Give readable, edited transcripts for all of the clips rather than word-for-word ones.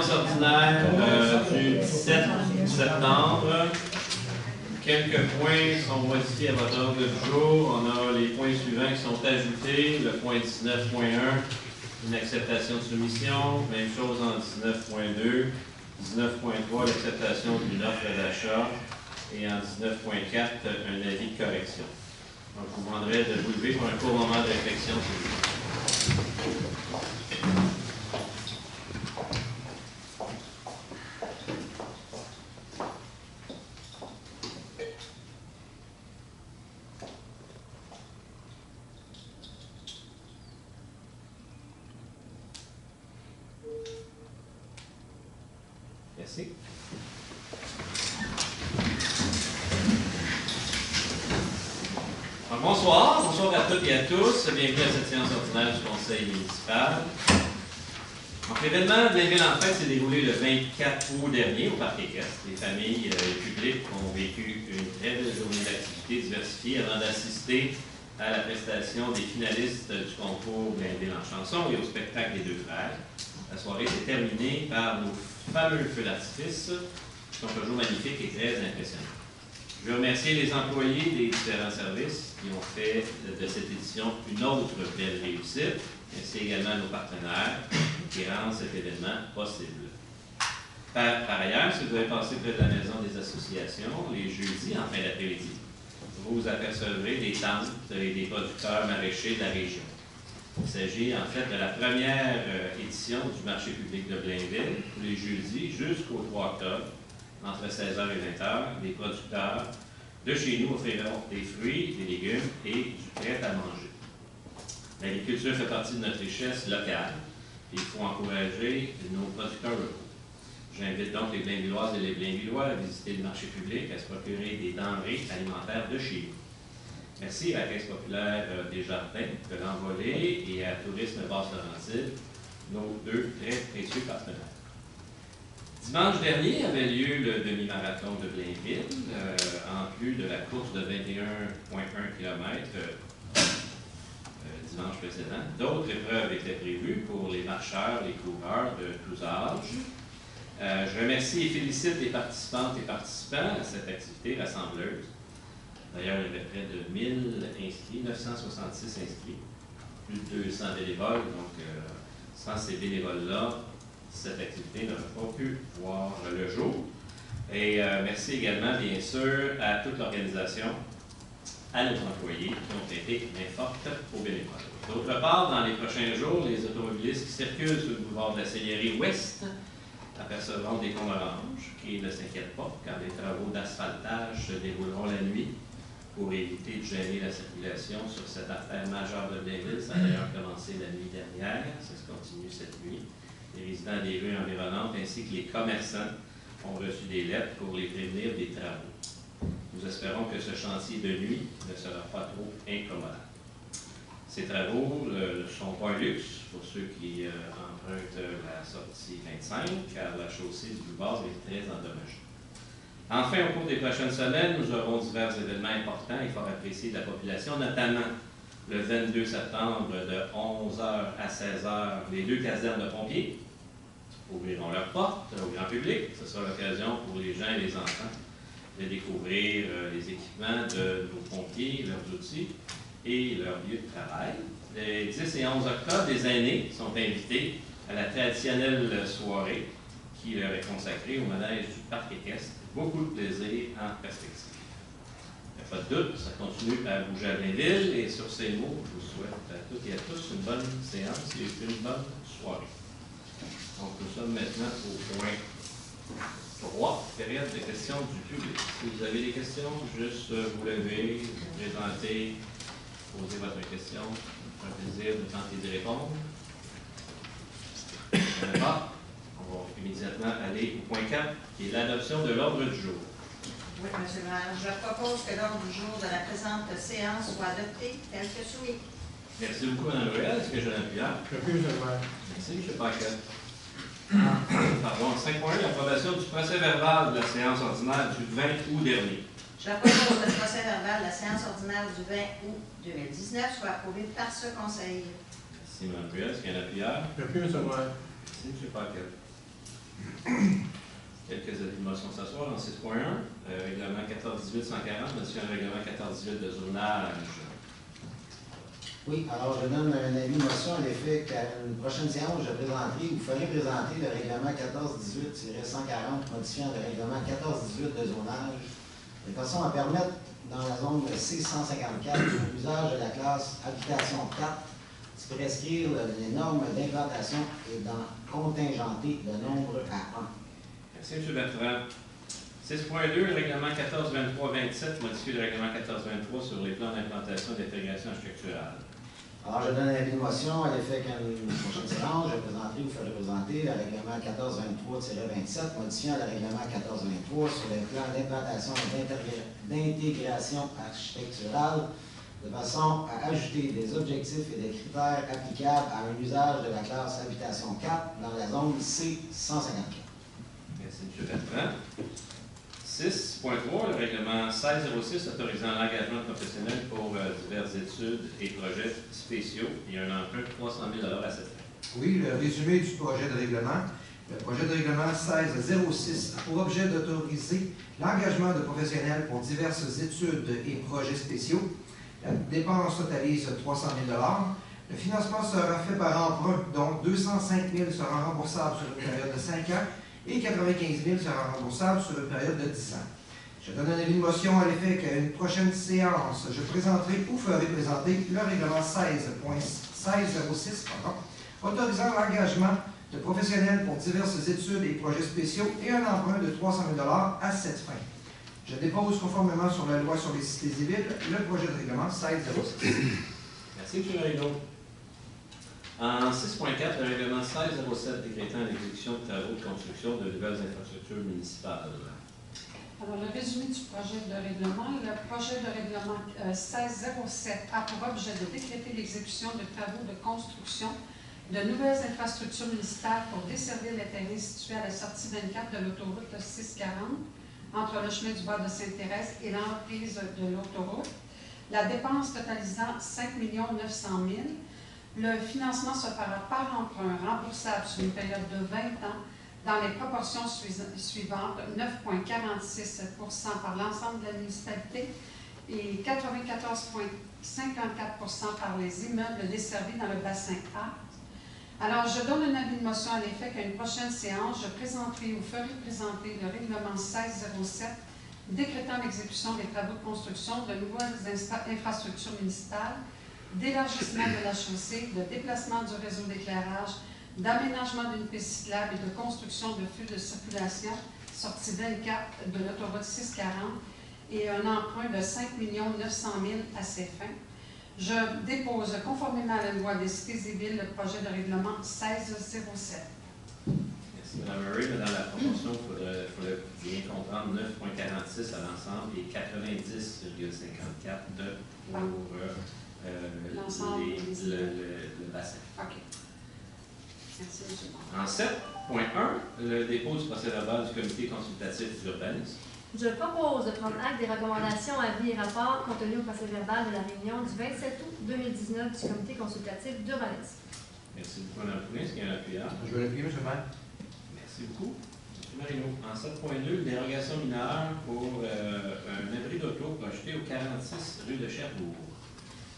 séance ordinaire du 17 septembre. Quelques points sont modifiés à votre ordre du jour. On a les points suivants qui sont ajoutés. Le point 19.1, une acceptation de soumission. Même chose en 19.2. 19.3, l'acceptation d'une offre d'achat. Et en 19.4, un avis de correction. Donc, je vous demanderai de vous lever pour un court moment de réflexion, s'il vous plaît. Merci. Bonsoir à toutes et à tous. Bienvenue à cette séance ordinaire du Conseil municipal. Donc, l'événement de Blainville en fête s'est déroulé le 24 août dernier au Parc équestre. Les familles et le public ont vécu une très belle journée d'activités diversifiées avant d'assister à la prestation des finalistes du concours Blainville en chanson et au spectacle des deux frères. La soirée s'est terminée par nos fameux feux d'artifice qui sont toujours magnifiques et très impressionnants. Je veux remercier les employés des différents services qui ont fait de cette édition une autre belle réussite, ainsi également nos partenaires qui rendent cet événement possible. Par ailleurs, si vous avez passé près de la maison des associations, les jeudis en fin d'après-midi, vous apercevrez des tentes et des producteurs maraîchers de la région. Il s'agit en fait de la première édition du marché public de Blainville, tous les jeudis jusqu'au 3 octobre, entre 16h et 20h, des producteurs de chez nous offriront des fruits, des légumes et du prêt à manger. L'agriculture fait partie de notre richesse locale et il faut encourager nos producteurs locaux. J'invite donc les Blainvilloises et les Blainvillois à visiter le marché public, à se procurer des denrées alimentaires de chez nous. Merci à la Caisse populaire des Jardins de l'Envolée et à Tourisme Basse-Laurentide, nos deux très précieux partenaires. Dimanche dernier avait lieu le demi-marathon de Blainville, en plus de la course de 21,1 km dimanche précédent. D'autres épreuves étaient prévues pour les marcheurs, les coureurs de tous âges. Je remercie et félicite les participantes et participants à cette activité rassembleuse. D'ailleurs, il y avait près de 1000 inscrits, 966 inscrits, plus de 200 bénévoles. Donc, sans ces bénévoles-là, cette activité n'aurait pas pu voir le jour. Et merci également, bien sûr, à toute l'organisation, à nos employés qui ont été main forte aux bénévoles. D'autre part, dans les prochains jours, les automobilistes qui circulent sur le boulevard de la Seigneurie Ouest apercevront des cônes oranges qui ne s'inquiètent pas car les travaux d'asphaltage se dérouleront la nuit pour éviter de gêner la circulation sur cette artère majeure de Blainville. Ça a d'ailleurs commencé la nuit dernière, ça se continue cette nuit. Les résidents des rues environnantes ainsi que les commerçants ont reçu des lettres pour les prévenir des travaux. Nous espérons que ce chantier de nuit ne sera pas trop incommodant. Ces travaux ne sont pas un luxe pour ceux qui empruntent la sortie 25, car la chaussée du boulevard est très endommagée. Enfin, au cours des prochaines semaines, nous aurons divers événements importants et fort appréciés de la population, notamment le 22 septembre de 11h à 16h, les deux casernes de pompiers ouvriront leurs portes au grand public. Ce sera l'occasion pour les gens et les enfants de découvrir les équipements de nos pompiers, leurs outils et leur lieu de travail. Les 10 et 11 octobre, les aînés sont invités à la traditionnelle soirée qui leur est consacrée au manège du Parc équestre. Beaucoup de plaisir en perspective. Il n'y a pas de doute, ça continue à bouger à Blainville et sur ces mots, je vous souhaite à toutes et à tous une bonne séance et une bonne soirée. Donc nous sommes maintenant au point 3, période de questions du public. Si vous avez des questions, juste vous lever, vous présenter, poser votre question. C'est un plaisir de tenter d'y répondre. On va immédiatement aller au point 4, qui est l'adoption de l'ordre du jour. Oui, M. le maire. Je propose que l'ordre du jour de la présente séance soit adopté tel que soumis. Merci beaucoup, Mme Noël. Est-ce que j'ai un appuyeur? J'appuie, M. le maire. Merci, M. Paquet. Pardon, 5.1, l'approbation du procès verbal de la séance ordinaire du 20 août dernier. Je propose que le procès verbal de la séance ordinaire du 20 août 2019 soit approuvé par ce Conseil. Merci, Mme Noël. Est-ce qu'il y a un appuyeur? J'appuie, M. le maire. Merci, M. Paquet. Quelques avis de motion s'asseoir en 6.1. Règlement 14-18-140, modifiant le règlement 14-18 de zonage. Oui, alors je donne un avis de motion à l'effet qu'à une prochaine séance, je présenterai ou ferai présenter le règlement 14-18-140 modifiant le règlement 14-18 de zonage, de façon à permettre dans la zone C154 l'usage de la classe habitation 4, de prescrire les normes d'implantation et d'en contingenter le nombre à 1. Merci, M. Bertrand. 6.2, le règlement 14-23-27, modifier le règlement 14-23 sur les plans d'implantation et d'intégration architecturale. Alors, je donne un avis de motion à l'effet qu'à une prochaine séance, je présenterai ou ferai présenter le règlement 14-23-27, modifiant le règlement 14-23 sur les plans d'implantation et d'intégration architecturale, de façon à ajouter des objectifs et des critères applicables à un usage de la classe habitation 4 dans la zone C154. Merci, M. Bertrand. 6.3, le règlement 1606 autorisant l'engagement professionnel pour diverses études et projets spéciaux. Il y a un emprunt de 300 000 à cette fin. Oui, le résumé du projet de règlement. Le projet de règlement 1606 a pour objet d'autoriser l'engagement de professionnels pour diverses études et projets spéciaux. La dépense totalise 300 000 $. Le financement sera fait par emprunt, dont 205 000 sera remboursable sur une période de 5 ans et 95 000 sera remboursable sur une période de 10 ans. Je donne un avis de motion à l'effet qu'à une prochaine séance, je présenterai ou ferai présenter le règlement 16.1606 autorisant l'engagement de professionnels pour diverses études et projets spéciaux et un emprunt de 300 000 $ à cette fin. Je dépose conformément sur la loi sur les cités civiles le projet de règlement 1606. Merci, M. Marino. En 6.4, le règlement 1607 décrétant l'exécution de travaux de construction de nouvelles infrastructures municipales. Alors, le résumé du projet de règlement. Le projet de règlement 1607 a pour objet de décréter l'exécution de travaux de construction de nouvelles infrastructures municipales pour desservir les terrains situés à la sortie 24 de l'autoroute 640 entre le chemin du bois de Sainte-Thérèse et l'emprise de l'autoroute. La dépense totalisant 5 900 000 $. Le financement se fera par emprunt remboursable sur une période de 20 ans dans les proportions suivantes, 9,46% par l'ensemble de la municipalité et 94,54% par les immeubles desservis dans le bassin A. Alors, je donne un avis de motion à l'effet qu'à une prochaine séance, je présenterai ou ferai présenter le règlement 1607 décrétant l'exécution des travaux de construction de nouvelles infrastructures municipales, d'élargissement de la chaussée, de déplacement du réseau d'éclairage, d'aménagement d'une piste cyclable et de construction de flux de circulation sortie 24 de l'autoroute 640 et un emprunt de 5 900 000 $ à ces fins. Je dépose conformément à la loi des cités civiles le projet de règlement 1607. Merci, Mme Murray. Mais dans la proportion, il faudrait bien comprendre 9,46 à l'ensemble et 90,54 pour l'ensemble le bassin. OK. Merci, M. En 7.1, le dépôt du procès-verbal du comité consultatif d'urbanisme. Je propose de prendre acte des recommandations, avis et rapports contenus au procès-verbal de la réunion du 27 août 2019 du comité consultatif d'urbanisme. Merci beaucoup, Mme Poulin. Est-ce qu'il y a un appuyard? Je vais l'appuyer, M. le maire. Merci beaucoup. M. Marino. En 7.2, dérogation mineure pour un abri d'auto projeté au 46 rue de Cherbourg.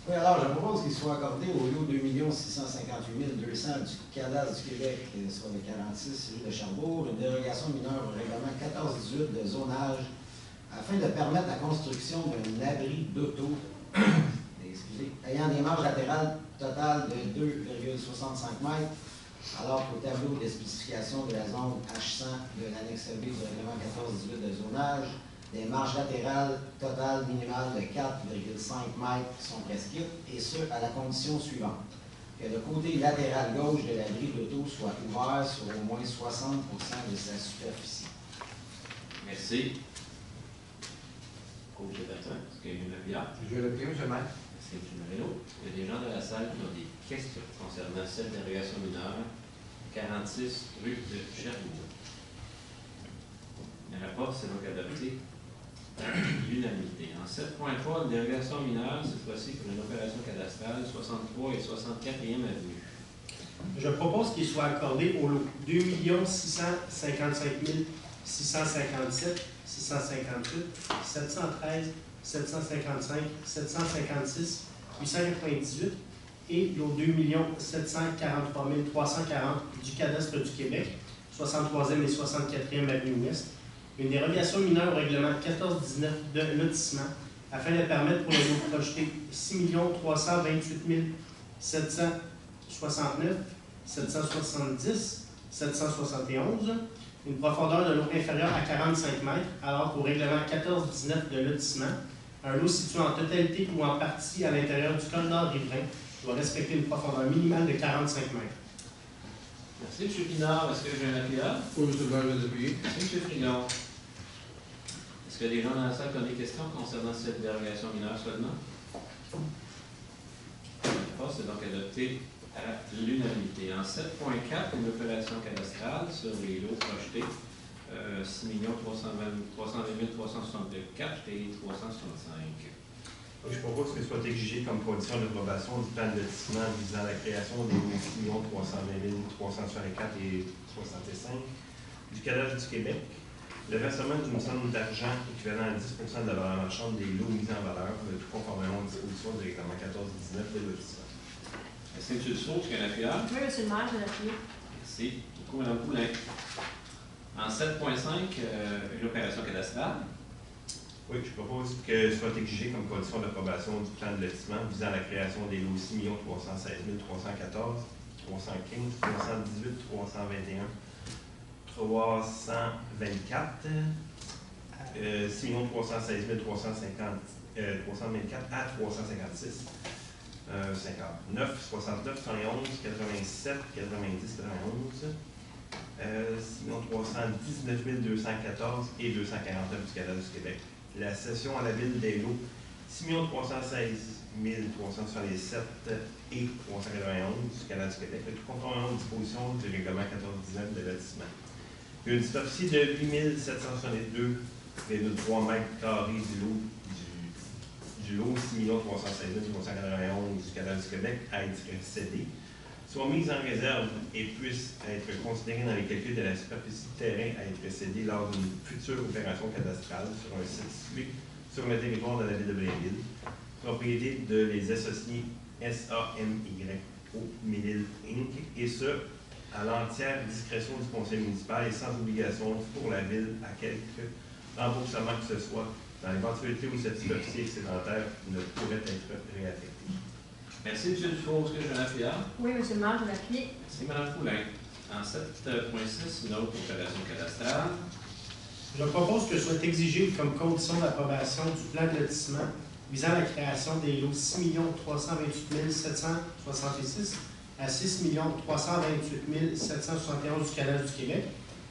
Oui, alors je propose qu'il soit accordé au lot 2 658 200 du cadastre du Québec sur le 46 rue de Cherbourg, une dérogation mineure au règlement 14-18 de zonage afin de permettre la construction d'un abri d'auto ayant des marges latérales totales de 2,65 mètres, alors qu'au tableau des spécifications de la zone H100 de l'annexe B du règlement 14-18 de zonage, des marges latérales totales minimales de 4,5 mètres sont prescrites, et ce, à la condition suivante, que le côté latéral gauche de l'abri d'auto soit ouvert sur au moins 60% de sa superficie. Merci. Coach Bertrand, est-ce qu'il y a une appuyard? Je vais l'appuyer, M. le maire. Merci, M. Marino. Il y a des gens dans la salle qui ont des questions concernant cette dérogation mineure 46 rue de Cherbourg. Le rapport s'est donc adopté à l'unanimité. En 7.3, une dérogation mineure, cette fois-ci pour une opération cadastrale 63 et 64e avenue. Je propose qu'il soit accordé au lot 2 655 657, 658, 713, 755, 756, 898 et lot 2 743 340 du cadastre du Québec, 63e et 64e avenue Ouest, une dérogation mineure au règlement 1419 de lotissement afin de permettre pour le lot projeté 6 328 769, 770, 771, une profondeur de l'eau inférieure à 45 mètres, alors qu'au règlement 1419 de lotissement, un lot situé en totalité ou en partie à l'intérieur du corridor riverain doit respecter une profondeur minimale de 45 mètres. Merci, M. Pinard. Est-ce que j'ai un appuyeur? Oui, M. le maire, je vais appuyer. Merci, M. Frigon. Est-ce que des gens dans la salle ont des questions concernant cette dérogation mineure seulement? C'est donc adopté à l'unanimité. En 7.4, une opération cadastrale sur les lots projetés 6 320 364 et 365. Je propose que soit exigé comme condition d'approbation du plan de lotissement visant la création des lots 6 320 364 et 65 du cadastre du Québec, le versement d'une somme d'argent équivalent à 10 de la valeur marchande des lots mis en valeur, tout conformément aux dispositions du règlement 1419 de lotissement. Est-ce que M. Dussault, est-ce qu'il y a un appuyeur? Oui, M. le maire, je vais appuyer. Merci. Beaucoup, Mme Poulin. En 7.5, une opération cadastrale. Oui, je propose que soit exigé comme condition d'approbation du plan de lotissement visant la création des lots 6 316 314, 315, 318, 321, 324, 6 316 350, 324 à 356, 59, 69, 111, 87, 90, 91, 6 319 214 et 249 du cadastre du Québec. La cession à la ville des lots 6 316 367 et 391 du cadastre du Québec, tout conformément aux dispositions du règlement 1419 de lotissement. Une superficie de 8 762,3 mètres carrés du lot 6 316 391 du cadastre du Québec à être cédée, soit mise en réserve et puisse être considérée dans les calculs de la superficie de terrain à être cédée lors d'une future opération cadastrale sur un site situé sur le territoire de la ville de Blainville, propriété de les associés SAMYO Millil Inc. et ce, à l'entière discrétion du conseil municipal et sans obligation pour la ville à quelque remboursement que ce soit, dans l'éventualité où cette superficie excédentaire ne pourrait être réaffectée. Merci, M. Dufour. Est-ce que j'ai un appuyeur? Oui, M. le maire, je vais appuyer. Merci, Mme Poulin. En 7.6, une autre opération cadastrale. Je propose que soit exigé comme condition d'approbation du plan de lotissement visant la création des lots 6 328 766 à 6 328 771 du cadastre du Québec,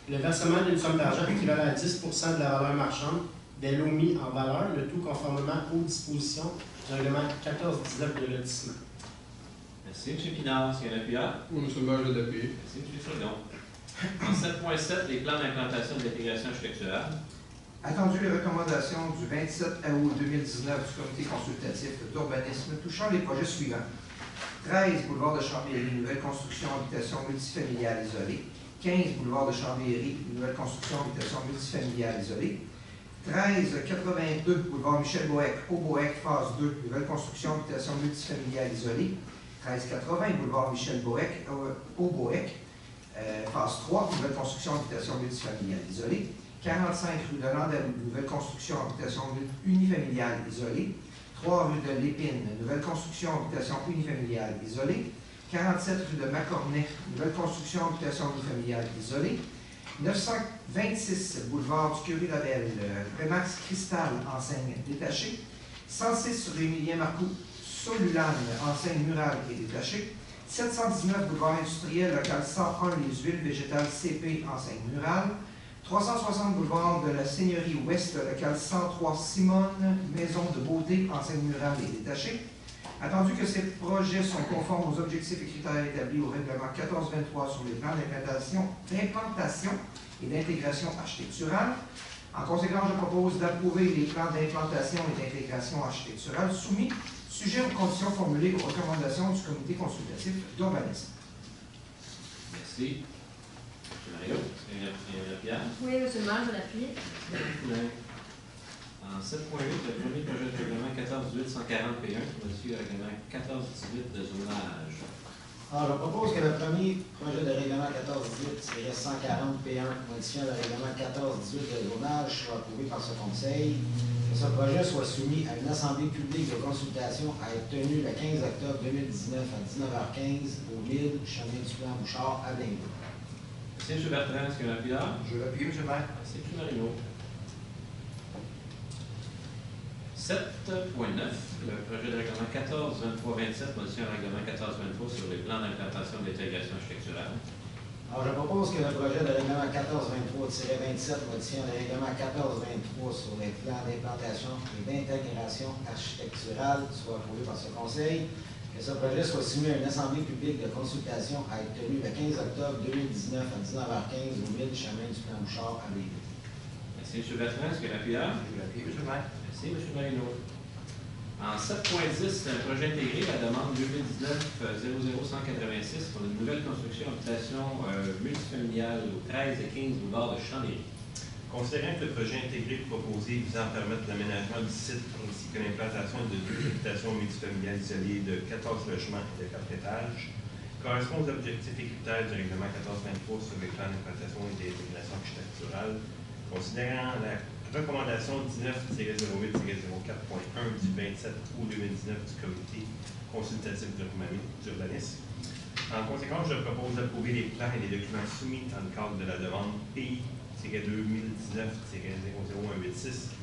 le versement d'une somme d'argent équivalent à 10 de la valeur marchande des lots mis en valeur, le tout conformément aux dispositions du règlement 1419 de lotissement. Merci, M. Pinard. Est-ce qu'il y a un appuyeur? Oui, M. le maire, je vais appuyer. Merci, M. Frigon. En 7.7, les plans d'implantation de l'intégration architecturale. Attendu les recommandations du 27 août 2019 du comité consultatif d'urbanisme touchant les projets suivants. 13 boulevard de Chambéry, nouvelle construction habitation multifamiliale isolée. 15 boulevard de Chambéry, nouvelle construction habitation multifamiliale isolée. 1382 boulevard Michel Bohec, Aubohec, phase 2, nouvelle construction habitation multifamiliale isolée. 1380 boulevard Michel Bohec, Aubohec, phase 3, nouvelle construction habitation multifamiliale isolée. 45 rue de Landalou, nouvelle construction habitation unifamiliale isolée. 3 rue de Lépine, nouvelle construction habitation unifamiliale isolée. 47 rue de Macornet, nouvelle construction habitation unifamiliale isolée. 926 boulevard du Curie-Labelle, Prémax Cristal, enseigne détachée. 106 rue Émilien Marcoux, Solulane, enseigne murale et détachée. 719 boulevard industriel, local 101, les huiles végétales CP, enseigne murale. 360 boulevard de la Seigneurie Ouest, local 103 Simone, maison de beauté, enseigne murale et détachée. Attendu que ces projets sont conformes aux objectifs et critères établis au règlement 1423 sur les plans d'implantation et d'intégration architecturale, en conséquence, je propose d'approuver les plans d'implantation et d'intégration architecturale soumis, sujet aux conditions formulées aux recommandations du comité consultatif d'urbanisme. Merci. M. Mario, est-ce qu'il y a une Pierre? Oui, Monsieur le maire, je l'appuie. En 7.8, le premier projet de règlement 14-18-140 P1 qui modifie le règlement 14-18 de zonage. Alors, je propose que le premier projet de règlement 14-18-140 P1 modifiant le règlement 14-18 de zonage soit approuvé par ce Conseil, que ce projet soit soumis à une assemblée publique de consultation à être tenue le 15 octobre 2019 à 19h15 au 1000 chemin du Plan Bouchard à Blainville. Merci, M. Bertrand. Est-ce qu'il y a un appuyeur? Je l'appuie, M. le maire. Merci, M. Marino. 7.9, le projet de règlement 14-23-27 modifiant le règlement 14-23 sur les plans d'implantation d'intégration architecturale. Alors, je propose que le projet de règlement 14-23-27 modifiant le règlement 14-23 sur les plans d'implantation et d'intégration architecturale soit approuvé par ce Conseil, que ce projet soit soumis à une assemblée publique de consultation à être tenue le 15 octobre 2019 à 19h15 au 1000 chemin du Plan Bouchard à Blainville. Merci, M. Bertrand. Est-ce qu'il y a un appuyeur? Je l'appuie, M. le maire. Merci, M. Marino. En 7.10, c'est un projet intégré à la demande 2019-00186 pour une nouvelle construction habitation multifamiliale au 13 et 15 boulevard de Chambéry. Considérant que le projet intégré proposé visant à permettre l'aménagement du site ainsi que l'implantation de 2 habitations multifamiliales isolées de 14 logements et de 4 étages correspond aux objectifs et critères du règlement 1423 sur les plans d'implantation et d'intégration architecturale, considérant la recommandation 19-08-04.1 du 27 août 2019 du comité consultatif d'urbanisme. En conséquence, je propose d'approuver les plans et les documents soumis dans le cadre de la demande PI-2019-00186,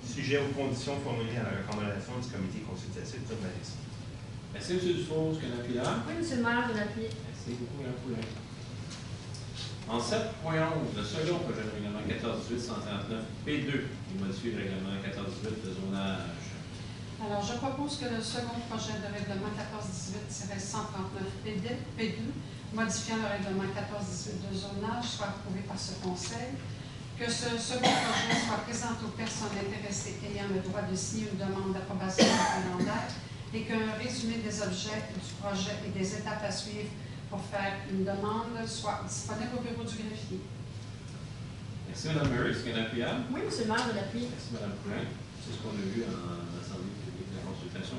sujet aux conditions formulées à la recommandation du comité consultatif d'urbanisme. Merci, M. Dufour. Est-ce qu'il y a un appuyeur? Oui, Monsieur le maire, je l'appuie. Merci beaucoup, Mme Poulin. En 7.11, le second projet de règlement 14-18-139 P2 qui modifie le règlement 14-18 de zonage. Alors, je propose que le second projet de règlement 14-18-139 P2, modifiant le règlement 14-18 de zonage, soit approuvé par ce Conseil, que ce second projet soit présenté aux personnes intéressées ayant le droit de signer une demande d'approbation référendaire et qu'un résumé des objets du projet et des étapes à suivre pour faire une demande soit disponible au bureau du greffier. Merci, Mme Murray. Est-ce qu'il y a un appuyeur? Oui, Monsieur le maire, je l'appuie. Merci, Mme Poulin. C'est ce qu'on a vu en assemblée publique de la consultation.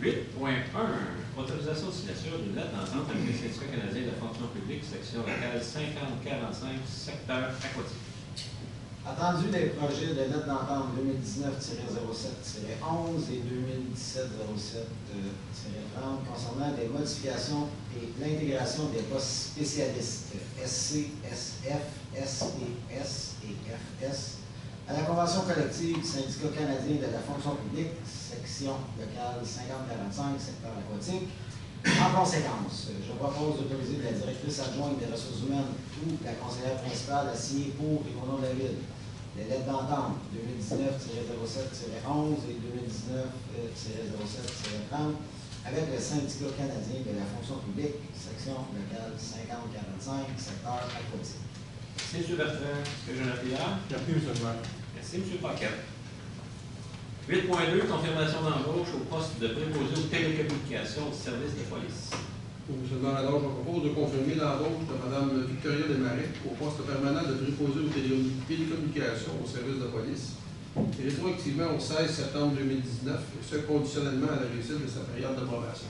8.1, autorisation de signature d'une lettre d'entente avec le syndicat canadien de la fonction publique, section locale 5045, secteur aquatique. Attendu des projets de lettres d'entente 2019-07-11 et 2017-07-30 concernant des modifications et l'intégration des postes spécialistes SC, SF, SES et FS à la Convention collective du syndicat canadien de la fonction publique, section locale 5045, secteur aquatique. En conséquence, je propose d'autoriser la directrice adjointe des ressources humaines ou la conseillère principale à signer pour et au nom de la Ville les lettres d'entente 2019-07-11 et 2019-07-30 avec le syndicat canadien de la fonction publique, section locale 5045, secteur aquatique. Merci, M. Bertrand. Est-ce que j'ai un appuyeur? J'appuie, M. le maire. Merci, M. Paquette. 8.2, confirmation d'embauche au poste de préposé aux télécommunications au service de police. Pour M. le maire, alors, je propose de confirmer l'embauche de Mme Victoria Desmarais au poste permanent de préposé aux télécommunications au service de police, et rétroactivement au 16 septembre 2019, et ce conditionnellement à la réussite de sa période de probation.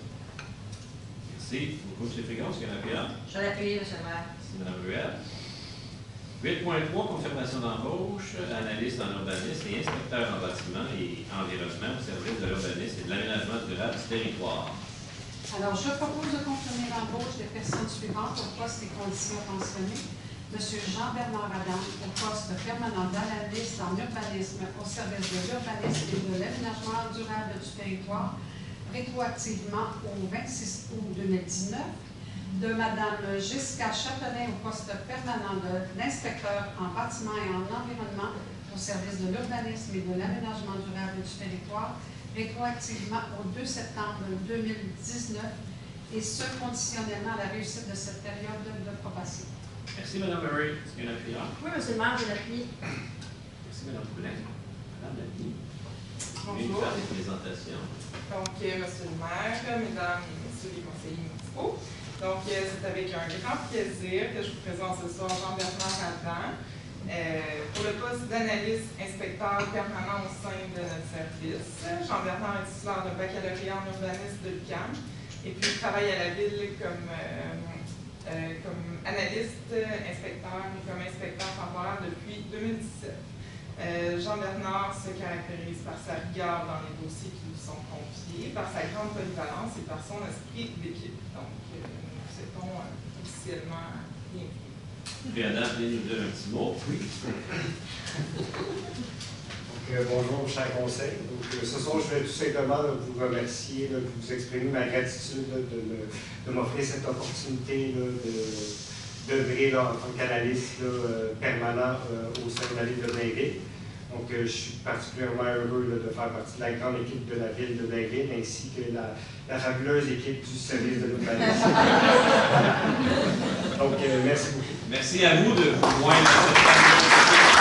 Merci beaucoup, M. Frigon. Est-ce qu'il y a un appuyeur? Je l'appuie, M. le maire. Merci, Mme Ruel. 8.3, confirmation d'embauche, analyste en urbanisme et inspecteur en bâtiment et environnement au service de l'urbanisme et de l'aménagement durable du territoire. Alors, je propose de confirmer l'embauche des personnes suivantes au poste et conditions mentionnées. M. Jean-Bernard Adam au poste permanent d'analyste en urbanisme au service de l'urbanisme et de l'aménagement durable du territoire, rétroactivement au 26 août 2019. De Mme Jessica Chapelain au poste permanent d'inspecteur en bâtiment et en environnement au service de l'urbanisme et de l'aménagement durable du territoire, rétroactivement au 2 septembre 2019, et ce conditionnellement à la réussite de cette période de probation. Merci, Mme Murray. Est-ce qu'il y a un appuyeur? Oui, Monsieur le maire, je l'appuie. Merci, Mme Poulin. Mme Lamy. Bonjour. Faire des présentations. Donc, Monsieur le maire, Mesdames et Messieurs les conseillers municipaux, donc c'est avec un grand plaisir que je vous présente ce soir Jean-Bernard Adam pour le poste d'analyste inspecteur permanent au sein de notre service. Jean-Bernard est titulaire d'un baccalauréat en urbanisme de l'UQAM et puis il travaille à la ville comme analyste inspecteur et comme inspecteur temporaire depuis 2017. Jean-Bernard se caractérise par sa rigueur dans les dossiers qui lui sont confiés, par sa grande polyvalence et par son esprit d'équipe. Donc, nous souhaitons officiellement bienvenue. Puis Adam, venez nous dire un petit mot. Oui. Bonjour, cher conseil. Donc, ce soir, je vais tout simplement vous remercier, de vous exprimer ma gratitude de m'offrir cette opportunité d'œuvrer en tant qu'analyste permanent au sein de la ville de Blainville. Donc, je suis particulièrement heureux de faire partie de la grande équipe de la ville de Blainville, ainsi que la fabuleuse équipe du service de l'urbanisme. Donc, merci beaucoup. Merci à vous de vous joindre à cette fabuleuse équipe.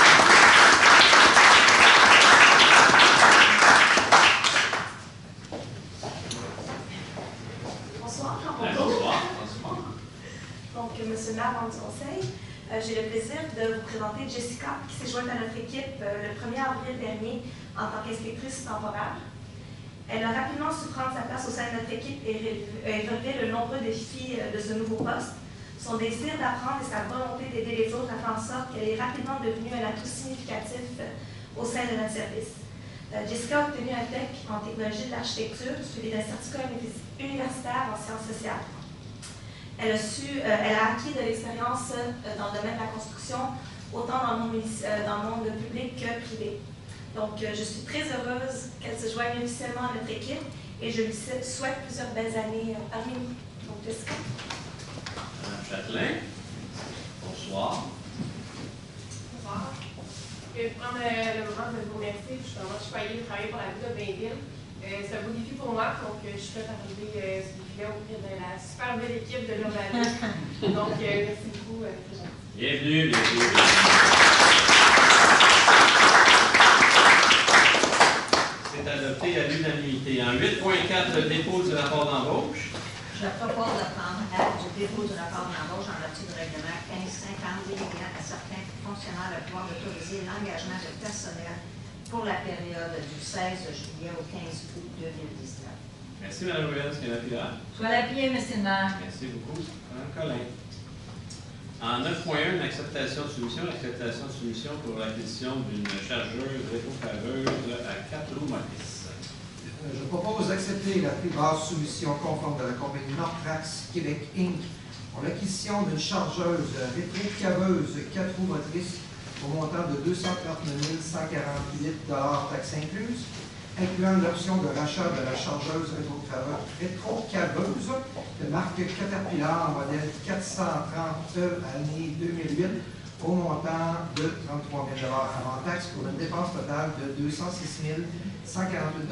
Bonsoir. Donc, Monsieur le maire, membre du conseil, j'ai le plaisir de vous présenter Jessica, qui s'est jointe à notre équipe le 1er avril dernier en tant qu'inspectrice temporaire. Elle a rapidement su prendre sa place au sein de notre équipe et relever le nombreux défis de ce nouveau poste. Son désir d'apprendre et sa volonté d'aider les autres a fait en sorte qu'elle est rapidement devenue un atout significatif au sein de notre service. Jessica a obtenu un DEC en technologie de l'architecture, suivi d'un certificat universitaire en sciences sociales. Elle a acquis de l'expérience dans le domaine de la construction, autant dans le monde public que privé. Donc, je suis très heureuse qu'elle se joigne officiellement à notre équipe et je lui souhaite plusieurs belles années parmi nous. Donc, Jessica. Madame Châtelain, bonsoir. Bonsoir. Je vais prendre le moment de vous remercier. Justement, je suis allée travailler pour la ville de Blainville. C'est un beau défi pour moi, donc je suis prête à relever ce défi-là auprès de la super belle équipe de l'urbanisme. Donc, merci beaucoup. Bienvenue, bienvenue. C'est adopté à l'unanimité. En 8.4, le dépôt du rapport d'embauche. Je propose de prendre acte du dépôt du rapport d'embauche en vertu du règlement 1550 déléguant à certains fonctionnaires le pouvoir d'autoriser l'engagement de personnel pour la période du 16 juillet au 15 août 2019. Merci, Mme Ruel. Est-ce qu'il y a un appui? Soit l'appui, M. le maire. Merci beaucoup. Mme Collin. En 9.1, l'acceptation de soumission. L'acceptation de soumission pour l'acquisition d'une chargeuse rétrocaveuse à 4 roues motrices. Je propose d'accepter la plus basse soumission conforme de la compagnie Nortrax Québec Inc. pour l'acquisition d'une chargeuse rétrocaveuse 4 roues motrices au montant de 239 148 taxes incluses, incluant l'option de rachat de la chargeuse rétrocaveuse de marque Caterpillar modèle 430 année 2008 au montant de 33 000 avant taxes pour une dépense totale de 206 148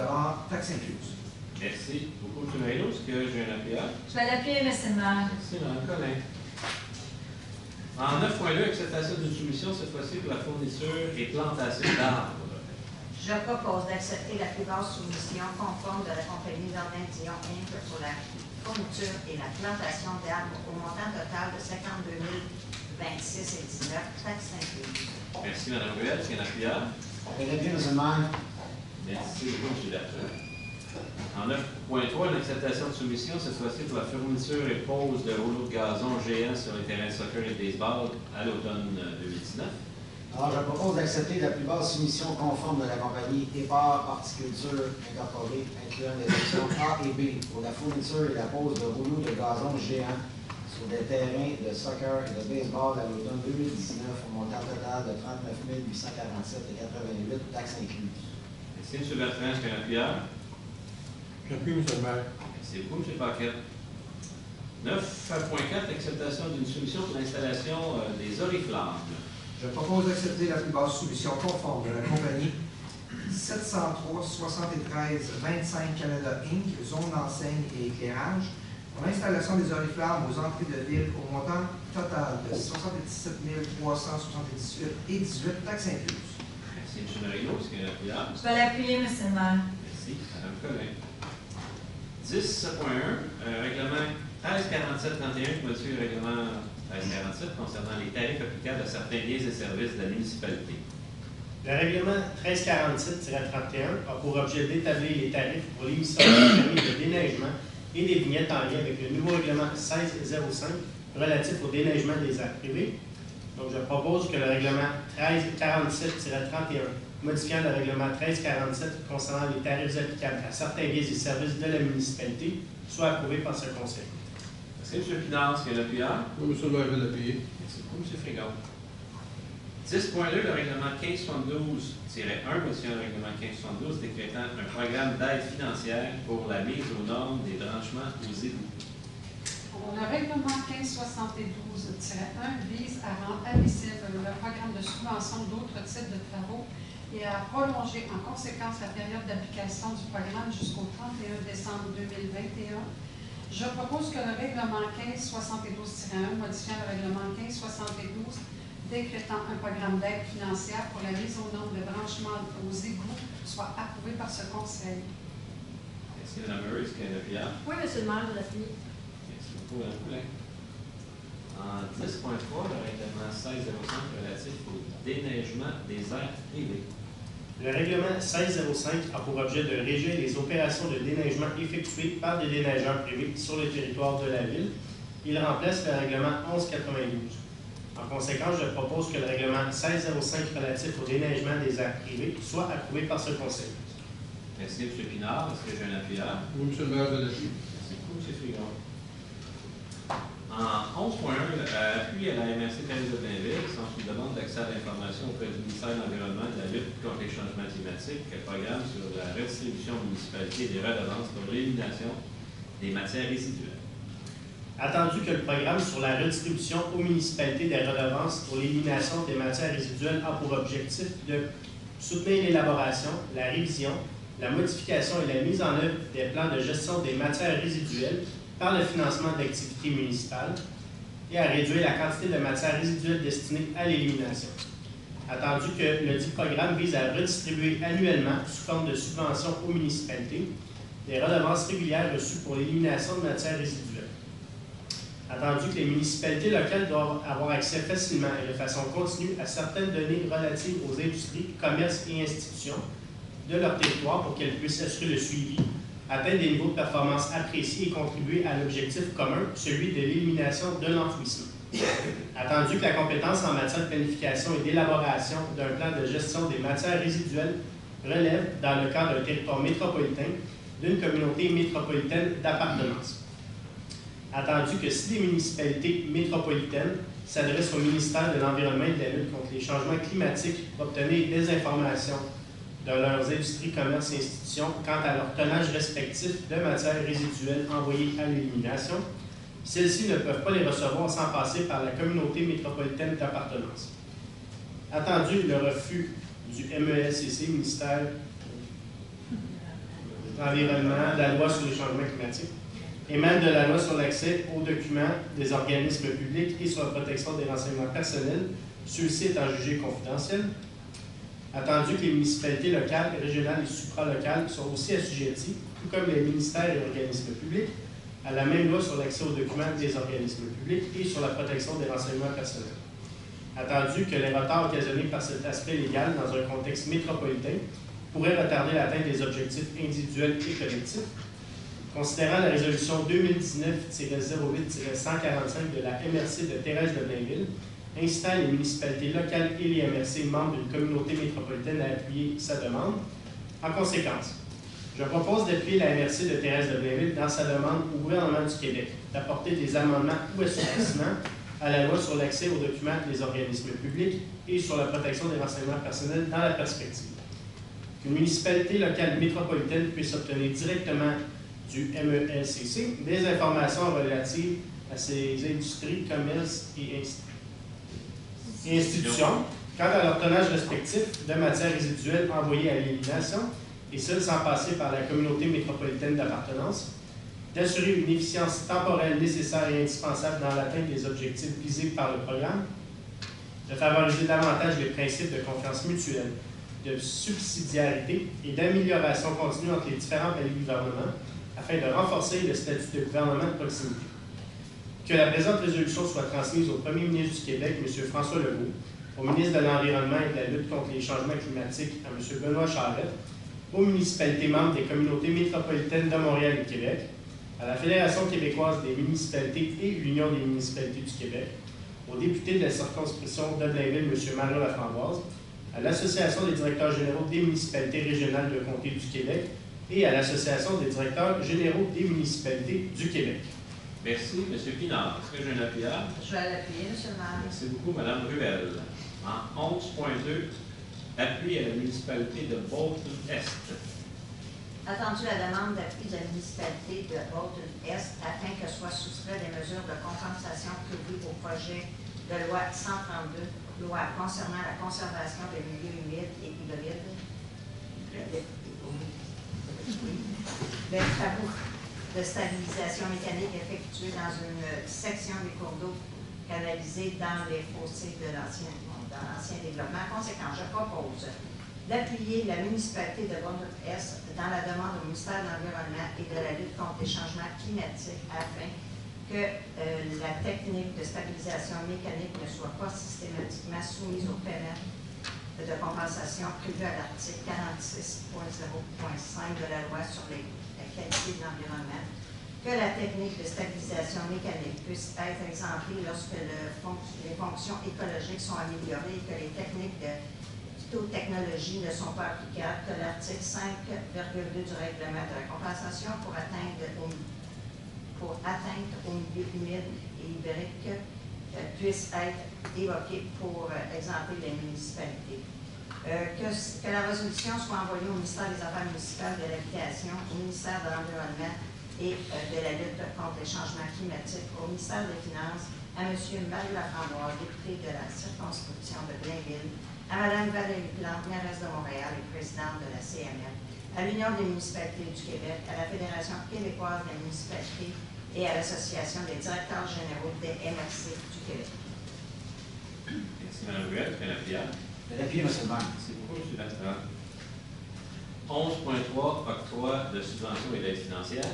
taxes incluses. Merci beaucoup, M. Maïlo. Est-ce que j'ai un appui? Je vais l'appuyer, M. le maire. Merci, Mme Collin. En 9.2, acceptation d'une soumission, cette fois-ci pour la fourniture et plantation d'arbres. Je propose d'accepter la plus basse soumission conforme de la compagnie Normand Dion Inc. pour la fourniture et la plantation d'arbres au montant total de 52 026 et 19 taxes incluses. Merci, Mme Ruel. Est-ce qu'il y a un appui? L'appui, M. le maire. Merci beaucoup, M. Lafleur. En 9.3, l'acceptation de soumission, cette fois-ci pour la fourniture et pose de rouleaux de gazon géants sur les terrains de soccer et de baseball à l'automne 2019. Alors, je propose d'accepter la plus basse soumission conforme de la compagnie Épar Horticulture Incorporée, incluant les options A et B pour la fourniture et la pose de rouleaux de gazon géants sur des terrains de soccer et de baseball à l'automne 2019 au montant total de 39 847 et 88 taxes incluses. Merci, M. Bertrand. Est-ce qu'il y a un appuyeur? J'appuie, M. le maire. Merci beaucoup, M. Paquette. 9.4, acceptation d'une soumission pour l'installation des oriflammes. Je propose d'accepter la plus basse soumission conforme de la compagnie 703 73 25 Canada Inc., zone d'enseigne et éclairage, pour l'installation des oriflammes aux entrées de ville au montant total de 77 378 et 18 taxes incluses. Merci, M. Marino, est-ce qu'il y a un appuyable? Je vais l'appuyer, M. le maire. Merci. Mme Collin. 10.1, règlement 1347-31 qui modifie le règlement 1347 concernant les tarifs applicables à certains biens et services de la municipalité. Le règlement 1347-31 a pour objet d'établir les tarifs pour l'émission de permis de déneigement et des vignettes en lien avec le nouveau règlement 1605 relatif au déneigement des aires privées. Donc, je propose que le règlement 1347-31 modifiant le règlement 1347 concernant les tarifs applicables à certains biens et services de la municipalité soit approuvé par ce Conseil. Est-ce que M. Pinard, est-ce qu'il y a l'appuyable? Oui, M. le maire, je vais l'appuyer. Merci beaucoup, M. Frégon. 10.2, le règlement 1572-1, modifiant le règlement 1572, décrétant un programme d'aide financière pour la mise aux normes des branchements aux égouts. Le règlement 1572-1 vise à rendre admissible le programme de subvention d'autres types de travaux et à prolonger en conséquence la période d'application du programme jusqu'au 31 décembre 2021. Je propose que le règlement 1572-1, modifiant le règlement 1572, décrétant un programme d'aide financière pour la mise aux normes de branchement aux égouts, soit approuvé par ce Conseil. Merci, Mme Murray. Est-ce qu'il y a un appuyable? Oui, M. le maire, je l'appuie. Merci beaucoup, Mme Poulin. En 10.3, le règlement 1605 relatif au déneigement des aires privées. Le règlement 1605 a pour objet de régir les opérations de déneigement effectuées par des déneigeurs privés sur le territoire de la Ville. Il remplace le règlement 1192. En conséquence, je propose que le règlement 1605 relatif au déneigement des aires privées soit approuvé par ce Conseil. Merci, M. Pinard. Est-ce que j'ai un appuyable? Oui, M. le maire, je vais l'appuyer. Merci beaucoup, M. Frégon. En 11.1, appui à la MRC Thérèse de Blainville, sans une demande d'accès à l'information auprès du ministère de l'Environnement et de la lutte contre les changements climatiques, programme sur la redistribution aux municipalités des redevances pour l'élimination des matières résiduelles. Attendu que le programme sur la redistribution aux municipalités des redevances pour l'élimination des matières résiduelles a pour objectif de soutenir l'élaboration, la révision, la modification et la mise en œuvre des plans de gestion des matières résiduelles par le financement d'activités municipales et à réduire la quantité de matières résiduelles destinées à l'élimination. Attendu que le dit programme vise à redistribuer annuellement, sous forme de subventions aux municipalités, des redevances régulières reçues pour l'élimination de matières résiduelles. Attendu que les municipalités locales doivent avoir accès facilement et de façon continue à certaines données relatives aux industries, commerces et institutions de leur territoire pour qu'elles puissent assurer le suivi, atteindre des niveaux de performance appréciés et contribuer à l'objectif commun, celui de l'élimination de l'enfouissement. Attendu que la compétence en matière de planification et d'élaboration d'un plan de gestion des matières résiduelles relève, dans le cadre d'un territoire métropolitain, d'une communauté métropolitaine d'appartenance. Attendu que si des municipalités métropolitaines s'adressent au ministère de l'Environnement et de la lutte contre les changements climatiques pour obtenir des informations de leurs industries, commerces et institutions quant à leur tonnage respectif de matières résiduelles envoyées à l'élimination, celles-ci ne peuvent pas les recevoir sans passer par la communauté métropolitaine d'appartenance. Attendu le refus du MESCC, ministère de l'Environnement, de la loi sur les changements climatiques, et même de la loi sur l'accès aux documents des organismes publics et sur la protection des renseignements personnels, ceux-ci étant jugés confidentiels. Attendu que les municipalités locales, régionales et supralocales sont aussi assujetties, tout comme les ministères et organismes publics, à la même loi sur l'accès aux documents des organismes publics et sur la protection des renseignements personnels. Attendu que les retards occasionnés par cet aspect légal dans un contexte métropolitain pourraient retarder l'atteinte des objectifs individuels et collectifs, considérant la résolution 2019-08-145 de la MRC de Thérèse de Blainville, incitant les municipalités locales et les MRC membres d'une communauté métropolitaine à appuyer sa demande. En conséquence, je propose d'appuyer la MRC de Thérèse de Blainville dans sa demande au gouvernement du Québec d'apporter des amendements ou assouplissements à la loi sur l'accès aux documents des organismes publics et sur la protection des renseignements personnels dans la perspective qu'une municipalité locale métropolitaine puisse obtenir directement du MESCC des informations relatives à ses industries, commerces et institutions quant à leur tonnage respectif de matières résiduelles envoyées à l'élimination, et ce, sans passer par la communauté métropolitaine d'appartenance, d'assurer une efficience temporelle nécessaire et indispensable dans l'atteinte des objectifs visés par le programme, de favoriser davantage les principes de confiance mutuelle de subsidiarité et d'amélioration continue entre les différents paliers du gouvernement afin de renforcer le statut de gouvernement de proximité. Que la présente résolution soit transmise au premier ministre du Québec, M. François Legault, au ministre de l'Environnement et de la lutte contre les changements climatiques, à M. Benoît Charette, aux municipalités membres des communautés métropolitaines de Montréal et de Québec, à la Fédération québécoise des municipalités et l'Union des municipalités du Québec, aux députés de la circonscription de Blainville, M. Mario Laframboise, à l'Association des directeurs généraux des municipalités régionales de comté du Québec et à l'Association des directeurs généraux des municipalités du Québec. Merci. M. Pinard, est-ce que j'ai un appuyable? Je vais l'appuyer, M. le maire. Merci beaucoup, Mme Ruel. En 11.2, appui à la municipalité de Bolton-Est. Attendu la demande d'appui de la municipalité de Bolton-Est afin que soient soustraites des mesures de compensation prévues au projet de loi 132, loi concernant la conservation des milieux humides et hybrides, des travaux de stabilisation mécanique effectués dans une section des cours d'eau canalisés dans les fossés de l'ancien développement. En conséquence, je propose d'appuyer la municipalité de Bolton-Est dans la demande au ministère de l'Environnement et de la lutte contre les changements climatiques afin que la technique de stabilisation mécanique ne soit pas systématiquement soumise au paiement de compensation prévu à l'article 46.0.5 de la loi sur la qualité de l'environnement, que la technique de stabilisation mécanique puisse être exemptée lorsque les fonctions écologiques sont améliorées et que les techniques de technologies ne sont pas applicables, que l'article 5,2 du règlement de la compensation pour atteinte au milieu humide et hybride puisse être évoqué pour exempter les municipalités. Que la résolution soit envoyée au ministère des Affaires municipales de l'Habitation, au ministère de l'Environnement et de la lutte contre les changements climatiques, au ministère des Finances, à M. Mario Laframboise, député de la circonscription de Blainville, à Mme Valérie Plante, mairesse de Montréal et présidente de la CML, à l'Union des municipalités du Québec, à la Fédération québécoise des municipalités et à l'Association des directeurs généraux des MRC du Québec. Merci, Mme Ruel. Quel appuyable? L'appui, M. le maire. Merci beaucoup, M. Bertrand. 11.3, octroi de subventions et d'aide financière.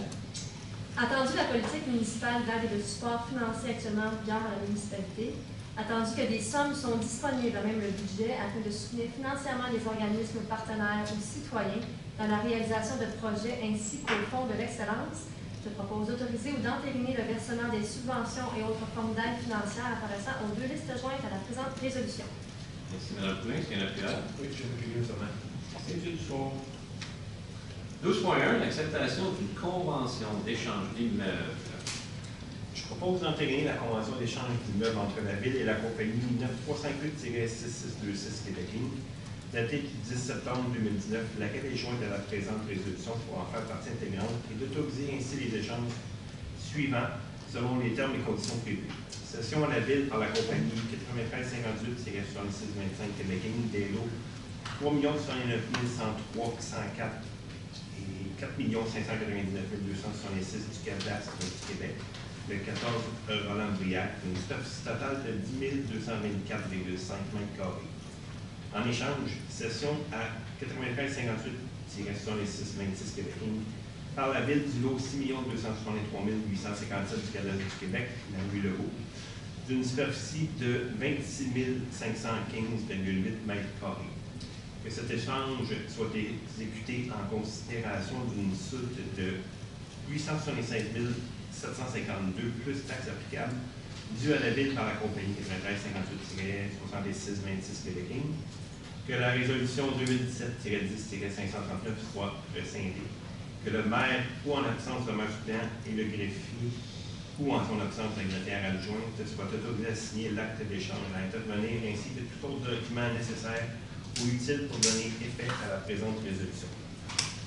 Attendu la politique municipale d'aide et de support financier actuellement en vigueur à la municipalité, attendu que des sommes sont disponibles, même le budget, afin de soutenir financièrement les organismes partenaires ou citoyens dans la réalisation de projets ainsi qu'au Fonds de l'excellence, je propose d'autoriser ou d'entériner le versement des subventions et autres formes d'aide financière apparaissant aux deux listes jointes à la présente résolution. Merci, Mme Poulin. Est-ce qu'il y a un appuyable? Oui, je vais appuyer seulement. Merci, M. Dufault. 12.1, l'acceptation d'une convention d'échange d'immeubles. Je propose d'entériner la convention d'échange d'immeubles entre la Ville et la compagnie 9358-6626 Québec Inc., datée du 10 septembre 2019, laquelle est jointe à la présente résolution pour en faire partie intégrante et d'autoriser ainsi les échanges suivants selon les termes et conditions prévues. Cession à la Ville par la compagnie 9358-6625 Québec Inc. des lots 3 109 103 104 et 4 599 266 du cadastre du Québec, le 14 Roland Briac, une superficie totale de 10 224,5 m². En échange, cession à 9358-6626 Québec Inc. par la Ville du lot 6 263 857 du cadastre du Québec, la rue Legault, d'une superficie de 26 515,8 m². Que cet échange soit exécuté en considération d'une soulte de 876 752 plus taxes applicables dues à la Ville par la compagnie 9358-6626 Québec Inc. Que la résolution 2017-10-539 soit rescindée. Que le maire, ou en absence de maire suppléant, et le greffier, ou en son absence de secrétaire adjointe, soit autorisé à signer l'acte d'échange, à intervenir, ainsi que tout autre document nécessaire ou utile pour donner effet à la présente résolution.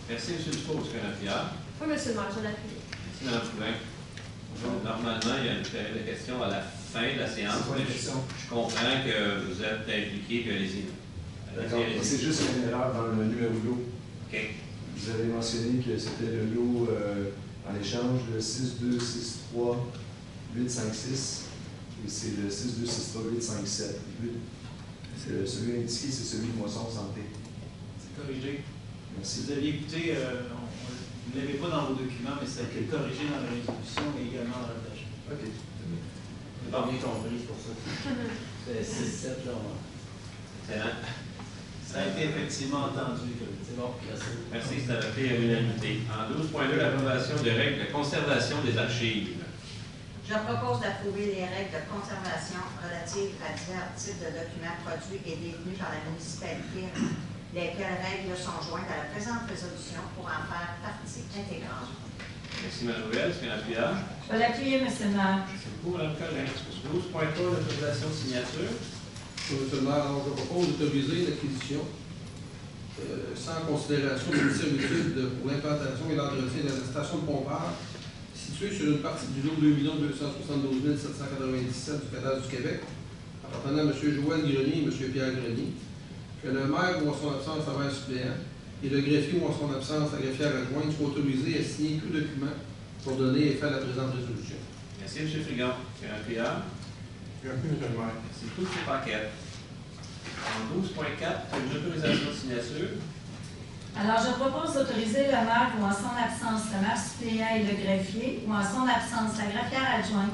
Merci, M. Dufault. Est-ce qu'il y a un appuyable? Oui, M. le maire, je l'appuie. Merci, Mme Poulin. Normalement, il y a une période de questions à la fin de la séance. Je comprends que vous êtes impliqué, puis allez-y. D'accord. C'est juste une erreur dans le numéro lot. OK. Vous avez mentionné que c'était le lot en échange, le 6263 856, et c'est le 6263 857. Celui indiqué, c'est celui de Moisson Santé. C'est corrigé. Merci. Vous aviez écouté, vous ne l'avez pas dans vos documents, mais ça a été corrigé dans la résolution et également dans l'attachement. OK. J'ai pas bien compris, c'est pour ça. C'est 6-7, là. Excellent. Ça a été effectivement entendu. C'est bon, merci. Merci, c'est adopté à l'unanimité. En 12.2, l'approbation des règles de conservation des archives. Je propose d'approuver les règles de conservation relatives à divers types de documents produits et détenus par la municipalité, lesquelles règles sont jointes à la présente résolution pour en faire partie intégrante. Merci, Mme Ruel. Est-ce qu'il y a un appuyage? Je vais l'appuyer, M. le maire. Merci beaucoup, Mme Collin. 12.3, l'autorisation de signature. Monsieur le maire, alors je propose d'autoriser l'acquisition sans considération des servitudes pour l'implantation et l'entretien de la station de pompage située sur une partie du lot 2 272 797 du cadastre du Québec, appartenant à M. Joël Grenier et M. Pierre Grenier, que le maire ou en son absence la maire suppléant et le greffier ou en son absence la greffière adjointe soient autorisés à signer tout document pour donner effet à la présente résolution. Merci, M. Frigon. Est-ce qu'il y a un appuyage? Merci, M. le maire. Merci beaucoup, M. Paquette. En 12.4, une autorisation de signature. Alors, je propose d'autoriser le maire ou en son absence le maire suppléant et le greffier ou en son absence la greffière adjointe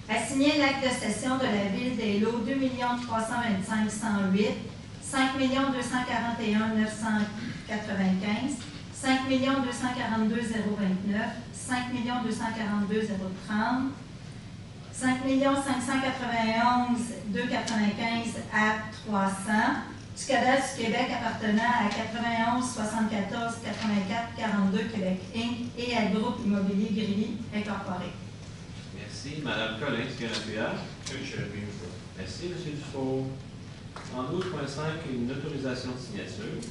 à signer l'acte de cession de la ville des lots 2 325 108, 5 241 995, 5 242 029, 5 242 030, 5 591 295 à 300 du cadastre du Québec appartenant à 91 74 84 42 Québec Inc. et à Groupe Immobilier Grilly Incorporé. Merci. Mme Collin, est-ce qu'il y a un appuyage? Oui, je l'appuie. Merci, M. Dufault. En 12.5, une autorisation de signature.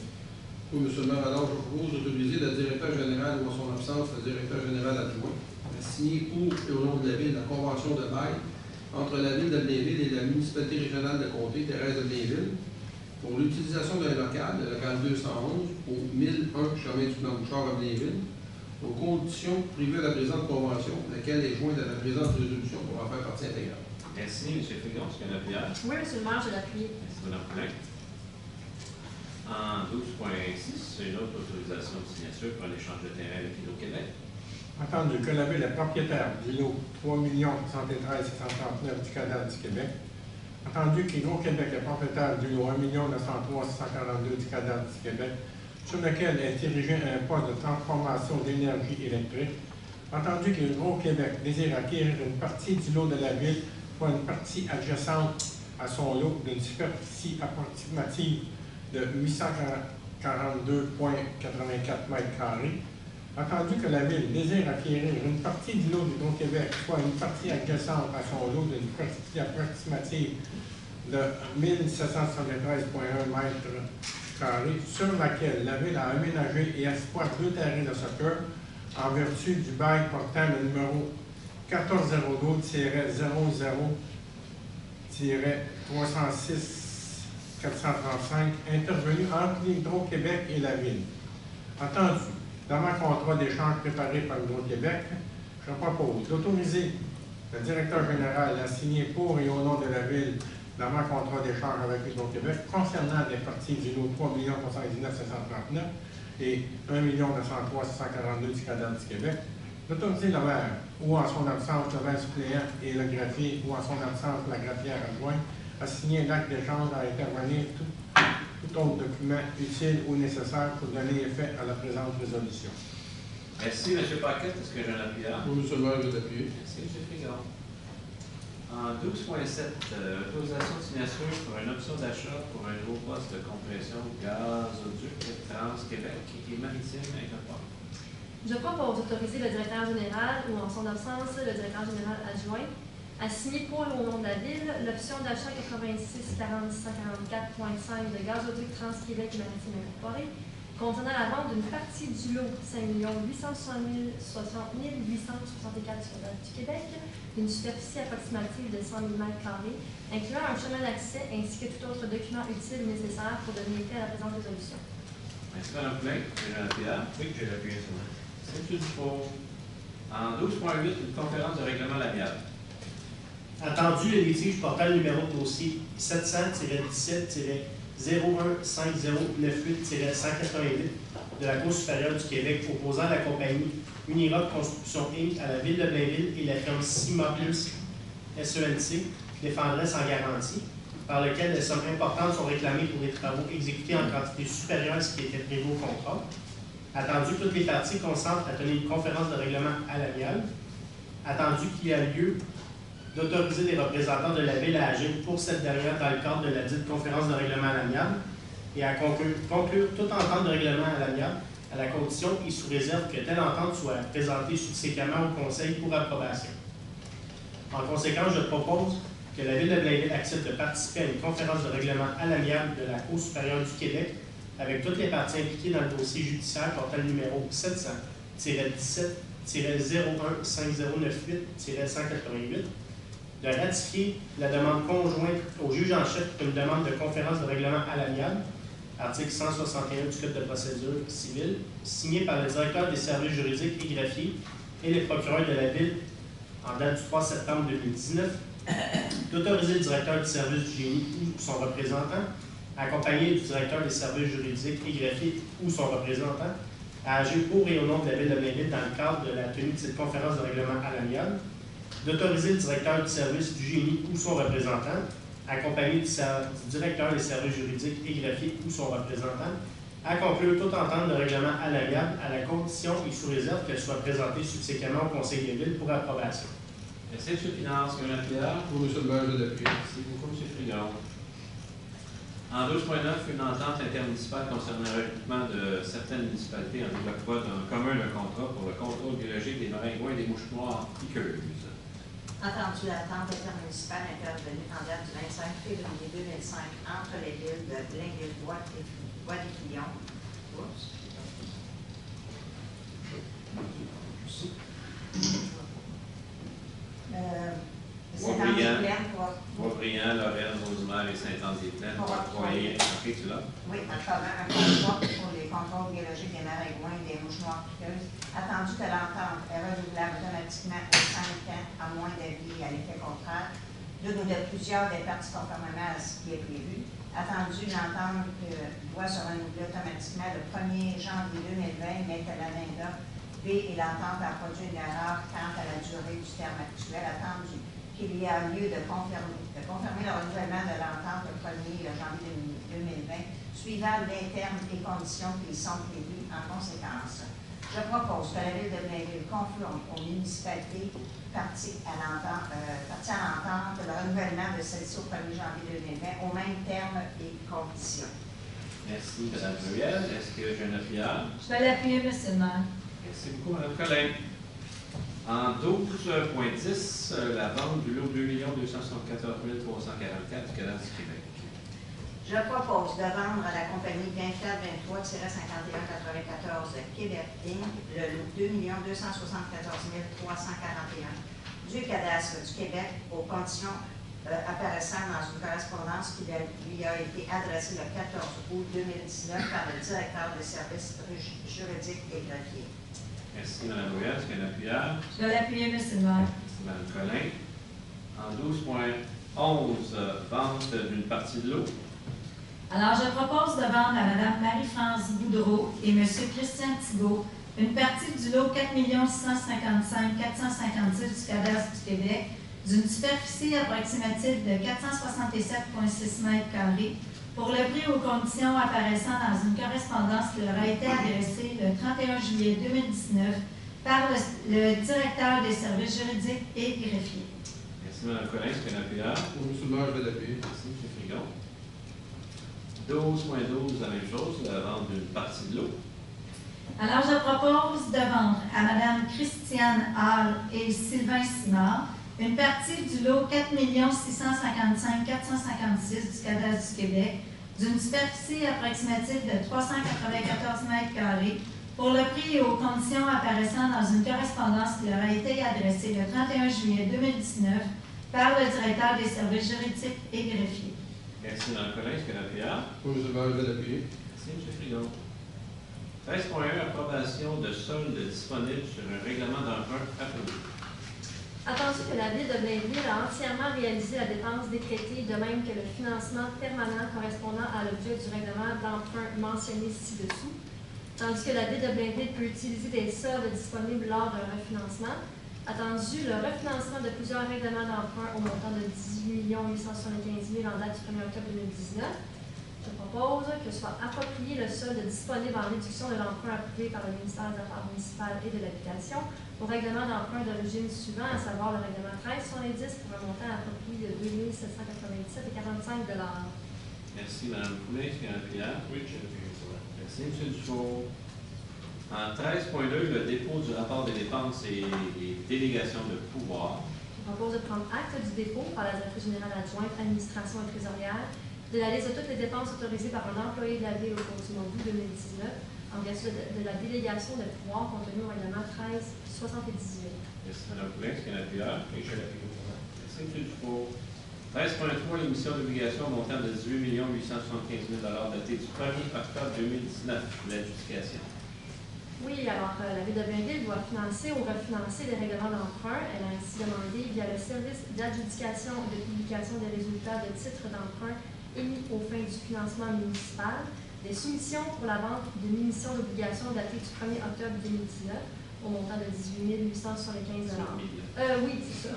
Oui, M. le maire, alors je propose d'autoriser le directeur général ou en son absence le directeur général adjoint à signer pour et au nom de la ville la convention de bail entre la ville de Blainville et la municipalité régionale de comté Thérèse de Blainville pour l'utilisation d'un local, le local 211, au 1001 chemin du Blanc-Bouchard à Blainville, aux conditions prévues à la présente convention, laquelle est jointe à la présente résolution pour en faire partie intégrante. Merci, M. Frigon. Est-ce qu'il y a un appuyage? Oui, M. le maire, je l'appuie. Merci, Mme Collin. En 12.6, c'est une autre autorisation de signature pour un échange de terrain avec Hydro-Québec. Entendu que la ville est propriétaire du lot 3 73 639 du cadastre du Québec. Entendu qu'Hydro-Québec est propriétaire du lot 1 903 642 du cadastre du Québec, sur lequel est érigé un poste de transformation d'énergie électrique. Entendu qu'Hydro-Québec désire acquérir une partie du lot de la ville, soit une partie adjacente à son lot d'une superficie approximative de 842,84 m². Entendu que la Ville désire acquérir une partie du lot d'Hydro-Québec, soit une partie adjacente à son lot d'une superficie approximative de 1773,1 m², sur laquelle la Ville a aménagé et exploite 2 terrains de soccer en vertu du bail portant le numéro 1402-00-306-435 intervenu entre Hydro-Québec et la Ville. Entendu, dans ma contrat d'échange préparé par Hydro-Québec, je propose d'autoriser le directeur général à signer pour et au nom de la Ville dans ma contrat d'échange avec Hydro-Québec concernant des parties du lot 3 79 739 et 1 903 642 du cadastre du Québec, d'autoriser le maire ou en son absence le maire suppléant et le greffier ou en son absence la greffière adjointe à signer l'acte d'échange à intervenir tout autre document utile ou nécessaire pour donner effet à la présente résolution. Merci, M. Paquette. Est-ce que j'ai un appuyant? Oui, M. le maire, je l'appuie. Merci, M. Frigon. En 12.7, autorisation de signature pour une option d'achat pour un nouveau poste de compression gazoduc Trans-Québec et maritime incorporé. Je propose d'autoriser le directeur général ou en son absence le directeur général adjoint à signer pour au nom de la Ville l'option d'achat 86 4644.5 de gazoduc Trans-Québec maritime incorporé contenant la vente d'une partie du lot 5 860 864 sur la du Québec d'une superficie approximative de 100 000 m², incluant un chemin d'accès ainsi que tout autre document utile nécessaire pour donner effet à la présente résolution. Merci, Mme Poulin. J'ai un appuyant? Oui, j'ai l'appuyé seulement. C'est M. Dufault. En 12.8, une conférence de règlement labial. Attendu le litige portant le numéro de dossier 700-17-2020-20 015098-188 de la Cour supérieure du Québec opposant la compagnie Uniroc Construction Inc. à la Ville de Blainville et la firme Simapus SENC, défendresse en garantie, par lequel des sommes importantes sont réclamées pour des travaux exécutés en quantité supérieure à ce qui était prévu au contrat. Attendu que toutes les parties consentent à tenir une conférence de règlement à l'amiable. Attendu qu'il y a lieu d'autoriser des représentants de la Ville à agir pour cette dernière dans le cadre de la dite conférence de règlement à l'amiable et à conclure toute entente de règlement à l'amiable à la condition et sous réserve que telle entente soit présentée subséquemment au Conseil pour approbation. En conséquence, je propose que la Ville de Blainville accepte de participer à une conférence de règlement à l'amiable de la Cour supérieure du Québec avec toutes les parties impliquées dans le dossier judiciaire portant le numéro 700-17-015098-188, de ratifier la demande conjointe au juge en chef d'une demande de conférence de règlement à l'amiable, article 161 du Code de procédure civile, signé par le directeur des services juridiques et greffiers et les procureurs de la Ville en date du 3 septembre 2019, d'autoriser le directeur du service du génie ou son représentant, accompagné du directeur des services juridiques et greffiers ou son représentant, à agir pour et au nom de la Ville de Blainville dans le cadre de la tenue de cette conférence de règlement à l'amiable, d'autoriser le directeur du service du génie ou son représentant, accompagné du directeur des services juridiques et greffiers ou son représentant, à conclure toute entente de règlement à l'amiable à la condition et sous réserve qu'elle soit présentée subséquemment au Conseil des villes pour approbation. Merci, M. Finance. M. Pierre. Pour M. le maire, je l'appuie. Merci beaucoup, M. Frigon. En 12.9, une entente intermunicipale concernant le recrutement de certaines municipalités en vue de l'octroi d'un commun de contrat pour le contrôle biologique des maringouins et des mouches noires piqueuses. Entendu l'entente intermunicipale intervenue en date du 25 février 2005 entre les villes de Blainville, Bois-des-Filions. Boisbriand, Lorraine, Rosemère et Saint-Anne-des-Plaines pour octroyer. Ok, tu l'as? Oui, à travers un contrat pour les contrôles biologiques des maringouins et des mouches noires piqueuses. Attendu que l'entente est renouvelable automatiquement aux 5 ans à moins d'avis à l'effet contraire d'une ou de plusieurs des parties conformément à ce qui est prévu. Attendu, l'entente doit se renouveler automatiquement le 1er janvier 2020, mais que l'ANINDA B et l'entente a produit une erreur quant à la durée du terme actuel. Attendu qu'il y a lieu de confirmer le renouvellement de l'entente le 1er janvier 2020, suivant les termes et conditions qui y sont prévus en conséquence. Je propose que la Ville de Blainville confirme aux municipalités parties à l'entente le renouvellement de celle-ci au 1er janvier 2020 aux mêmes termes et conditions. Merci, Mme Ruel. Est-ce que Geneviève Pierre? Je vais l'appuyer, M. le maire. Merci beaucoup, Mme Collin. En 12.10, la vente du lot 2 274 344 du cadastre du Québec. Je propose de vendre à la compagnie 24-23-51-94 Québec Inc. le lot 2 274 341 du cadastre du Québec aux conditions apparaissant dans une correspondance qui lui a été adressée le 14 août 2019 par le directeur des services juridiques et greffiers. Merci, Mme Rouillard. Est-ce qu'il y a un appuyeur? Je vais l'appuyer, M. le maire. Merci, Mme Collin. En 12.11, vente d'une partie de l'eau. Alors, je propose de vendre à Mme Marie-France Boudreau et M. Christian Thibault une partie du lot 4 655 456 du cadastre du Québec d'une superficie approximative de 467,6 m² pour le prix aux conditions apparaissant dans une correspondance qui leur a été adressée le 31 juillet 2019 par le directeur des services juridiques et greffiers. Merci, Mme Collin. Est-ce qu'il y a un appuyeur? Pour M. le maire, je vais l'appuyer. Merci, M. Frigon. 12.12, la même chose, la vente d'une partie de l'eau. Alors, je propose de vendre à Mme Christiane Hall et Sylvain Simard une partie du lot 4 655 456 du cadastre du Québec d'une superficie approximative de 394 m² pour le prix et aux conditions apparaissant dans une correspondance qui leur a été adressée le 31 juillet 2019 par le directeur des services juridiques et greffiers. Merci, Mme Collin. Est-ce qu'il y a un appuyeur? Pour M. le maire, je vais l'appuyer. Merci, M. Frigon. 13.1, approbation de solde disponible sur un règlement d'emprunt approuvé. Attendu que la Ville de Blainville a entièrement réalisé la dépense décrétée, de même que le financement permanent correspondant à l'objet du règlement d'emprunt mentionné ci-dessous, tandis que la Ville de Blainville peut utiliser des soldes disponibles lors d'un refinancement, attendu le refinancement de plusieurs règlements d'emprunt au montant de 18 875 000 en date du 1er octobre 2019, je propose que soit approprié le solde disponible en réduction de l'emprunt approuvé par le ministère des Affaires municipales et de l'Habitation au règlement d'emprunt d'origine suivant, à savoir le règlement 1370 pour un montant approprié de 2 797,45 $. Merci, Mme Poulin. Est-ce qu'il y a un Pierre? Oui, je l'ai vu ça. Merci, M. Dufault. En 13.2, le dépôt du rapport des dépenses et des délégations de pouvoir. Je propose de prendre acte du dépôt par la directrice générale adjointe, administration et trésorière, de la liste de toutes les dépenses autorisées par un employé de la Ville au cours du mois d'août 2019, en vertu de la délégation de pouvoir contenue au règlement 1378. Merci, Mme Poulin. Est-ce qu'il y a un Pierre? Oui, je l'ai vu ça. Merci, M. Dufault. 13.3, l'émission d'obligations montant de 18 875 000 $ datée du 1er octobre 2019. L'adjudication. Oui, alors la Ville de Blainville doit financer ou refinancer les règlements d'emprunt. Elle a ainsi demandé, via le service d'adjudication et de publication des résultats de titres d'emprunt émis aux fins du financement municipal, des soumissions pour la vente d'une émission d'obligations datée du 1er octobre 2019 au montant de 18 875 $. Oui, c'est ça.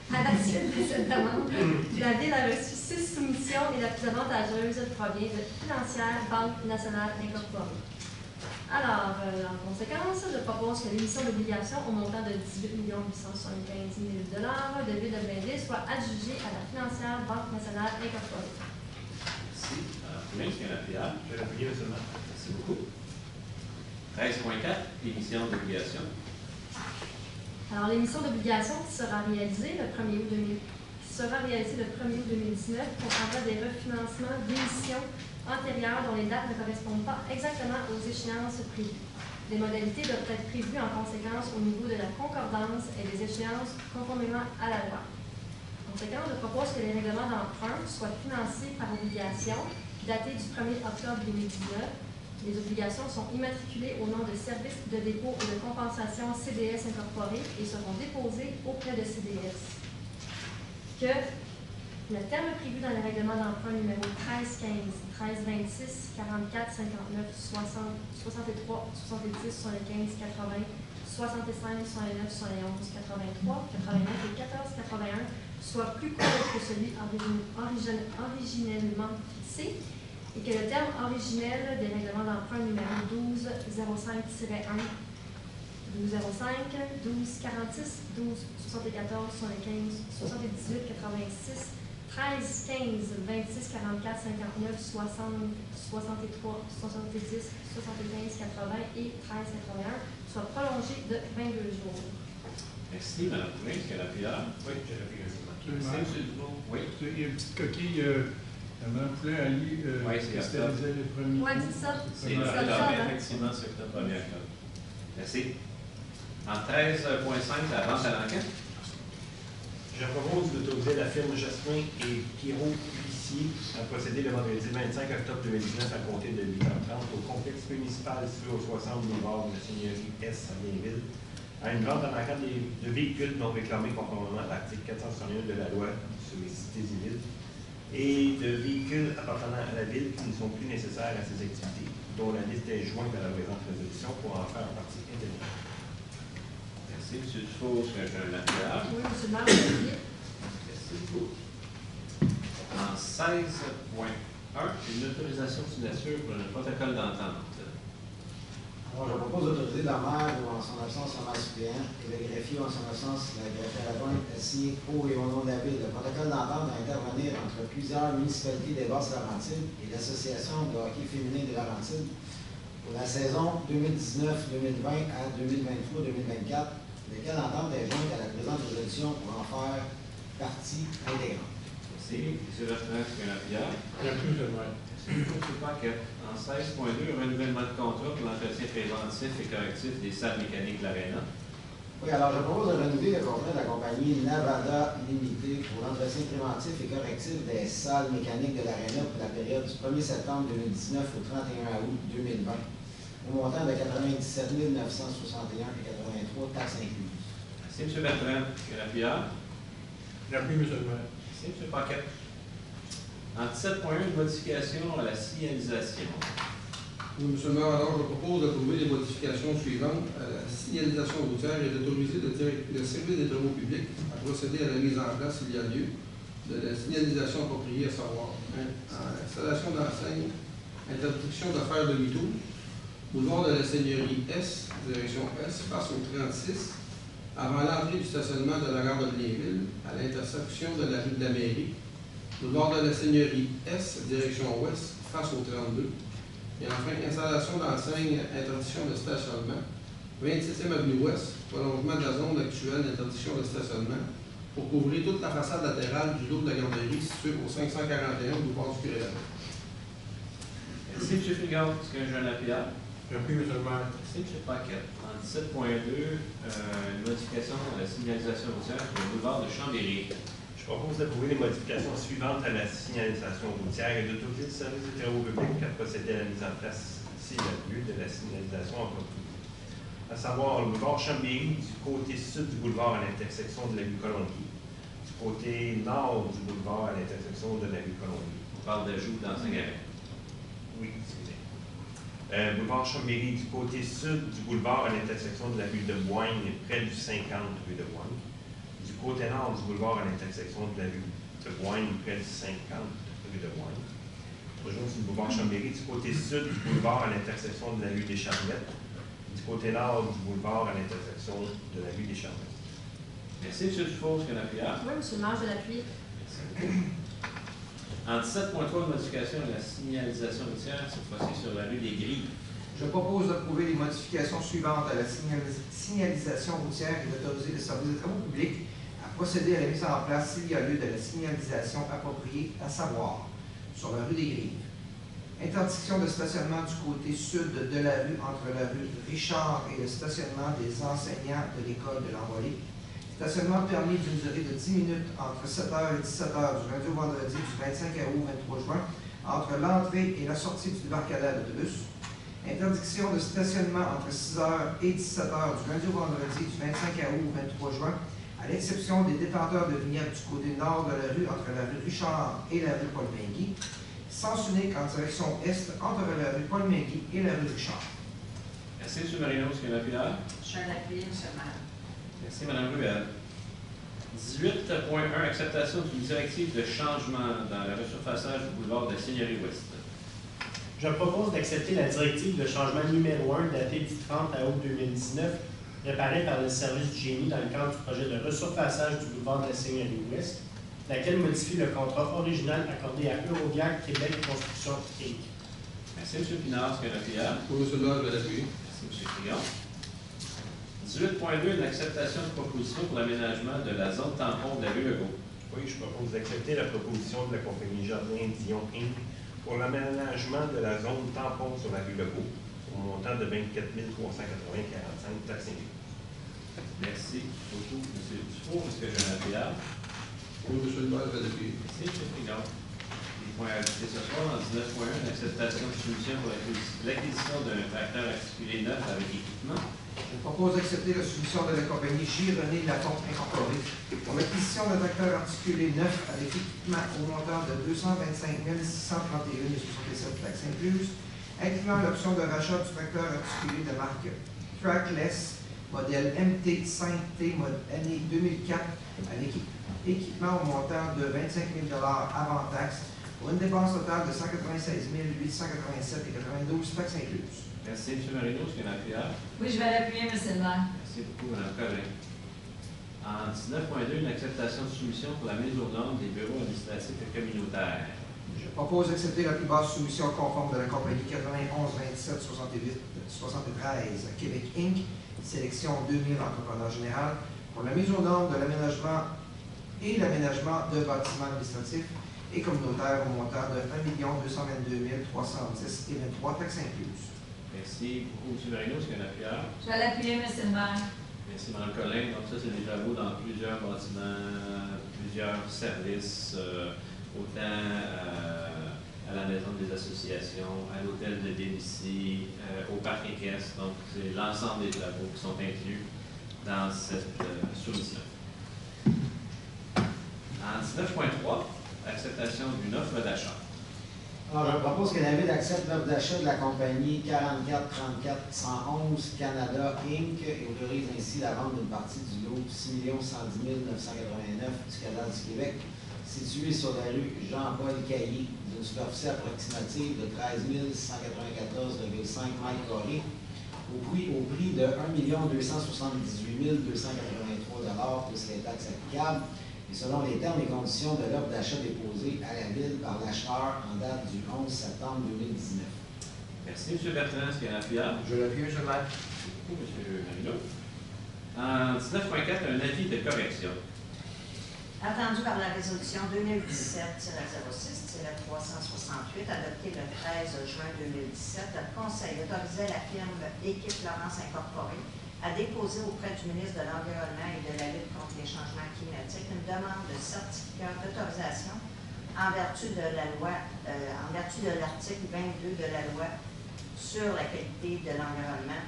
À la suite de cette demande, la Ville a reçu 6 soumissions et la plus avantageuse provient de Financière Banque Nationale Incorporée. Alors, en conséquence, je propose que l'émission d'obligations au montant de 18 875 000 $ de Ville de Blainville soit adjugée à la Financière Banque Nationale Incorporée. Merci. Poulin, est-ce qu'il y a un Pierre? Je l'ai appuyé seulement. Merci beaucoup. 13.4, l'émission d'obligations. Alors, l'émission d'obligations qui sera réalisée le 1er août 2019 comprendra des refinancements d'émissions antérieures dont les dates ne correspondent pas exactement aux échéances prévues. Les modalités doivent être prévues en conséquence au niveau de la concordance et des échéances conformément à la loi. En conséquence, je propose que les règlements d'emprunt soient financés par obligation datée du 1er octobre 2019. Les obligations sont immatriculées au nom de Services de dépôt et de compensation CDS incorporés et seront déposées auprès de CDS. Que le terme prévu dans le règlement d'emprunt numéro 1315, 1326, 44, 59, 60, 63, 70, 75, 80, 65, 69, 71, 83, 89 et 14, 81 soit plus court que celui originellement fixé et que le terme originel des règlements d'emprunt numéro 1205-1, 1205, 1246, 1274, 75, 78, 86, 13, 15, 26, 44, 59, 60, 63, 70, 75, 80 et 13, 81 soit prolongé de 22 jours. Merci, Mme Poulin. Est-ce qu'il y a un Pierre? Oui, je l'ai appuyé seulement. Merci, M. Dufault. Oui. Il y a une petite coquille, Mme Poulin a lu cristallisait le premier. Oui, c'est ça. C'est octobre, effectivement, c'est le 1er octobre. Merci. En 13.5, la vente à l'enquête. Je propose d'autoriser la firme Jasmin et Pierrot Huissier à procéder le vendredi 25 octobre 2019 à compter de 8h30 au complexe municipal situé au 60 boulevard de la Seigneurie S à Blainville à une vente à l'enquête de véhicules non réclamés conformément à l'article 461 de la loi sur les cités civiles et de véhicules appartenant à la ville qui ne sont plus nécessaires à ces activités, dont la liste est jointe à la présente résolution pour en faire partie intégrante. Merci, M. Dufault. Est-ce qu'il y a un Pierre? Oui, M. le maire. Merci beaucoup. En 16.1, une autorisation de signature pour le protocole d'entente. Alors, je propose d'autoriser la maire ou en son absence la maire suppléante et le greffier ou en son absence la greffière adjointe à signer pour et au nom de la ville. Le protocole d'entente va intervenir entre plusieurs municipalités des Basses-Laurentides et l'association de hockey féminin de Laurentides pour la saison 2019-2020 à 2023-2024, lequel entente est jointe à la présente résolution pour en faire partie intégrante. Merci. M. Bertrand, est-ce qu'il y a un Pierre? Merci, M. le maire. Merci beaucoup, M. Paquette. En 16.2, renouvellement de contrat pour l'entretien préventif et correctif des salles mécaniques de l'Arena. Oui, alors je propose de renouveler le contrat de la compagnie Navada Limitée pour l'entretien préventif et correctif des salles mécaniques de l'Arena pour la période du 1er septembre 2019 au 31 août 2020, au montant de 97 961,83 taxes incluses. Merci, M. Bertrand. Quel appuyeur? J'appuie, M. le maire. Merci, M. Paquette. En 17.1, modification à la signalisation. Oui, M. le maire, alors je propose d'approuver les modifications suivantes à la signalisation routière et d'autoriser le service des travaux publics à procéder à la mise en place, s'il y a lieu, de la signalisation appropriée, à savoir installation d'enseignes, interdiction de faire demi-tour, boulevard de la Seigneurie S, direction S, face au 36, avant l'entrée du stationnement de la gare de Blainville, à l'intersection de la rue de la Mairie, boulevard de la Seigneurie S, direction ouest, face au 32, et enfin installation d'enseignes, interdiction de stationnement, 27e avenue ouest, prolongement de la zone actuelle d'interdiction de stationnement, pour couvrir toute la façade latérale du lot de la garderie située au 541 boulevard du Curé. Merci, M. Frigard. Est-ce que j'ai un appuyeur? J'appuie, M. le maire. Merci, M. Paquette. En 17.2, une modification à la signalisation routière sur le boulevard de Chambéry. Je propose d'approuver les modifications suivantes à la signalisation routière et d'autoriser le service des travaux publics à procéder à la mise en place, s'il y a lieu, de la signalisation appropriée. À savoir, le boulevard Chambéry du côté sud du boulevard à l'intersection de la rue Colombier, du côté nord du boulevard à l'intersection de la rue Colombier. On parle d'ajout dans Saint-Garet. Oui, excusez. Boulevard Chambéry du côté sud du boulevard à l'intersection de la rue de Boigne, près du 50 rue de Boigne. Du côté nord du boulevard à l'intersection de la rue de Boigne, près du 50 rue de Boigne. Toujours sur le boulevard Chambéry, du côté sud du boulevard à l'intersection de la rue des Charlettes. Du côté nord du boulevard à l'intersection de la rue des Charlettes. Merci, M. Dufour. Est-ce qu'il y a un appuyeur? Oui, M. le maire, je l'appuie. Merci. En 17.3, modification à la signalisation routière, cette fois-ci sur la rue des Grilles. Je propose d'approuver les modifications suivantes à la signalisation routière et d'autoriser le service des travaux publics à procéder à la mise en place, s'il y a lieu, de la signalisation appropriée, à savoir sur la rue des Grives. Interdiction de stationnement du côté sud de la rue entre la rue Richard et le stationnement des enseignants de l'école de l'Envolée. Stationnement permis d'une durée de 10 minutes entre 7h et 17h du lundi au vendredi du 25 août au 23 juin entre l'entrée et la sortie du débarcadère d'autobus. Interdiction de stationnement entre 6h et 17h du lundi au vendredi du 25 août au 23 juin à l'exception des détenteurs de vignettes du côté nord de la rue entre la rue Richard et la rue Paul-Mingui. Sens unique en direction est entre la rue Paul-Mingui et la rue Richard. Merci, M. Marino. Est-ce qu'il y a un appuyeur? Je suis un appuyé, M. le maire. Merci, Mme Ruel. 18.1, acceptation d'une directive de changement dans le resurfaçage du boulevard de Seigneurie-Ouest. Je propose d'accepter la directive de changement numéro 1 datée du 30 août 2019, préparée par le service du génie dans le cadre du projet de resurfaçage du boulevard de la Seigneurie-Ouest, laquelle modifie le contrat original accordé à Euroviag Québec Construction Inc. Merci, M. Pinard. Est-ce qu'il y a un appuyeur? Oui, M. le maire, je l'appuie. Merci, M. Frigon. 18.2, une acceptation de proposition pour l'aménagement de la zone tampon de la rue Legault. Oui, je propose d'accepter la proposition de la compagnie Jardin Dion Inc. pour l'aménagement de la zone tampon sur la rue Legault au montant de 24 380,45 taxes incluses. Merci beaucoup, M. Dufour. Est-ce que j'ai un appuyeur? Oui, M. le maire, je l'appuie. Merci, M. Frigon. Les points à ajouter ce soir, en 19.1, une acceptation de soumission pour l'acquisition d'un tracteur articulé neuf avec équipement. Je propose d'accepter la soumission de la compagnie J. René Lafont Incorporée pour l'acquisition d'un tracteur articulé neuf avec équipement au montant de 225 631,67 taxes incluses, incluant l'option de rachat du tracteur articulé de marque Trackless, modèle MT5T, année 2004, avec équipement au montant de 25 000 avant taxes, pour une dépense totale de 196 887,92 taxes incluses. Merci, M. Marino. Est-ce qu'il y a un appuyeur? Oui, je vais l'appuyer, M. le maire. Merci beaucoup, Mme Collin. En 19.2, une acceptation de soumission pour la mise aux normes des bureaux administratifs et communautaires. Je propose d'accepter la plus basse soumission conforme de la compagnie 91 27 68 73 Québec Inc., sélection 2000 entrepreneur général, pour la mise aux normes de l'aménagement et l'aménagement de bâtiments administratifs et communautaires au montant de 1 222 310 et 23 taxes incluses. Merci beaucoup, M. Marino. Est-ce qu'il y a un appuyeur? Je vais l'appuyer, M. le maire. Merci, Mme Collin. Donc, ça, c'est des travaux dans plusieurs bâtiments, plusieurs services, autant à la maison des associations, à l'hôtel de Délicie, au parc équestre. Donc, c'est l'ensemble des travaux qui sont inclus dans cette soumission. En 19.3, acceptation d'une offre d'achat. Alors, je propose que la Ville accepte l'offre d'achat de la compagnie 44-34-111 Canada Inc. et autorise ainsi la vente d'une partie du lot 6 110 989 du Canada du Québec, situé sur la rue Jean-Paul Cailly, d'une superficie approximative de 13 194,5 m², au prix de 1 278 283 plus les taxes applicables, et selon les termes et conditions de l'offre d'achat déposée à la Ville par l'acheteur en date du 11 septembre 2019. Merci, M. Bertrand. Est-ce qu'il y a un appuyable? Je l'appuie, M. le maire. Merci beaucoup, M. Marino. En 19.4, un avis de correction. Attendu par la résolution 2017-06-368, adoptée le 13 juin 2017, le Conseil autorisait la firme Équipe Laurence Incorporée à déposer auprès du ministre de l'Environnement et de la lutte contre les changements climatiques une demande de certificat d'autorisation en vertu de la loi, en vertu de l'article 22 de la loi sur la qualité de l'environnement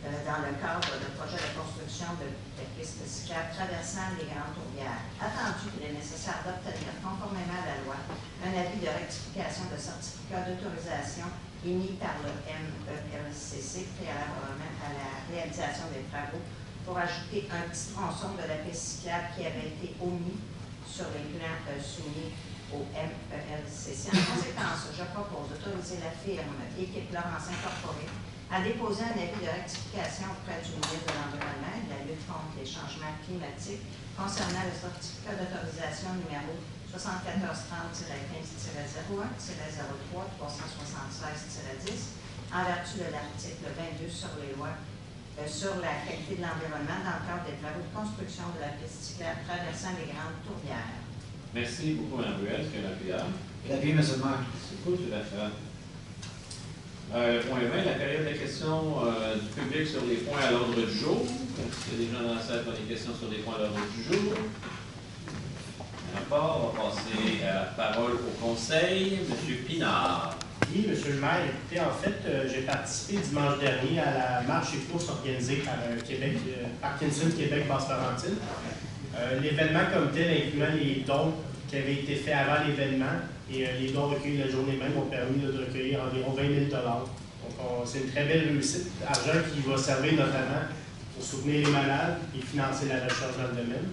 dans le cadre de projet de construction de pistes cyclables traversant les grandes tourbières. Attendu qu'il est nécessaire d'obtenir, conformément à la loi, un avis de rectification de certificat d'autorisation émis par le MERCC préalablement à la réalisation des travaux pour ajouter un petit tronçon de la piste cyclable qui avait été omis sur les plans soumis au MERCC. En conséquence, je propose d'autoriser la firme Équipe Laurence Incorporée à déposer un avis de rectification auprès du ministre de l'Environnement et de la lutte contre les changements climatiques concernant le certificat d'autorisation numéro 7430-15-01-03-376-10 en vertu de l'article 22 sur les lois sur la qualité de l'environnement dans le cadre des travaux de construction de la piste cyclable traversant les grandes tourbières. Merci beaucoup, Mme Ruel. Est-ce qu'il y a un appuyable? L'appui, M. le maire. C'est cool, M. Lafrance. Point 20, la période de questions du public sur les points à l'ordre du jour. Est-ce qu'il y a des gens dans la salle qui ont des questions sur les points à l'ordre du jour? D'accord, on va passer la parole au Conseil. M. Pinard. Oui, M. le maire, écoutez, en fait, j'ai participé dimanche dernier à la marche et course organisée par Parkinson Québec Basse-Laurentide. L'événement comme tel, incluant les dons qui avaient été faits avant l'événement et les dons recueillis la journée même, ont permis de recueillir environ 20 000 $. Donc, c'est une très belle réussite. Argent qui va servir notamment pour soutenir les malades et financer la recherche dans le domaine.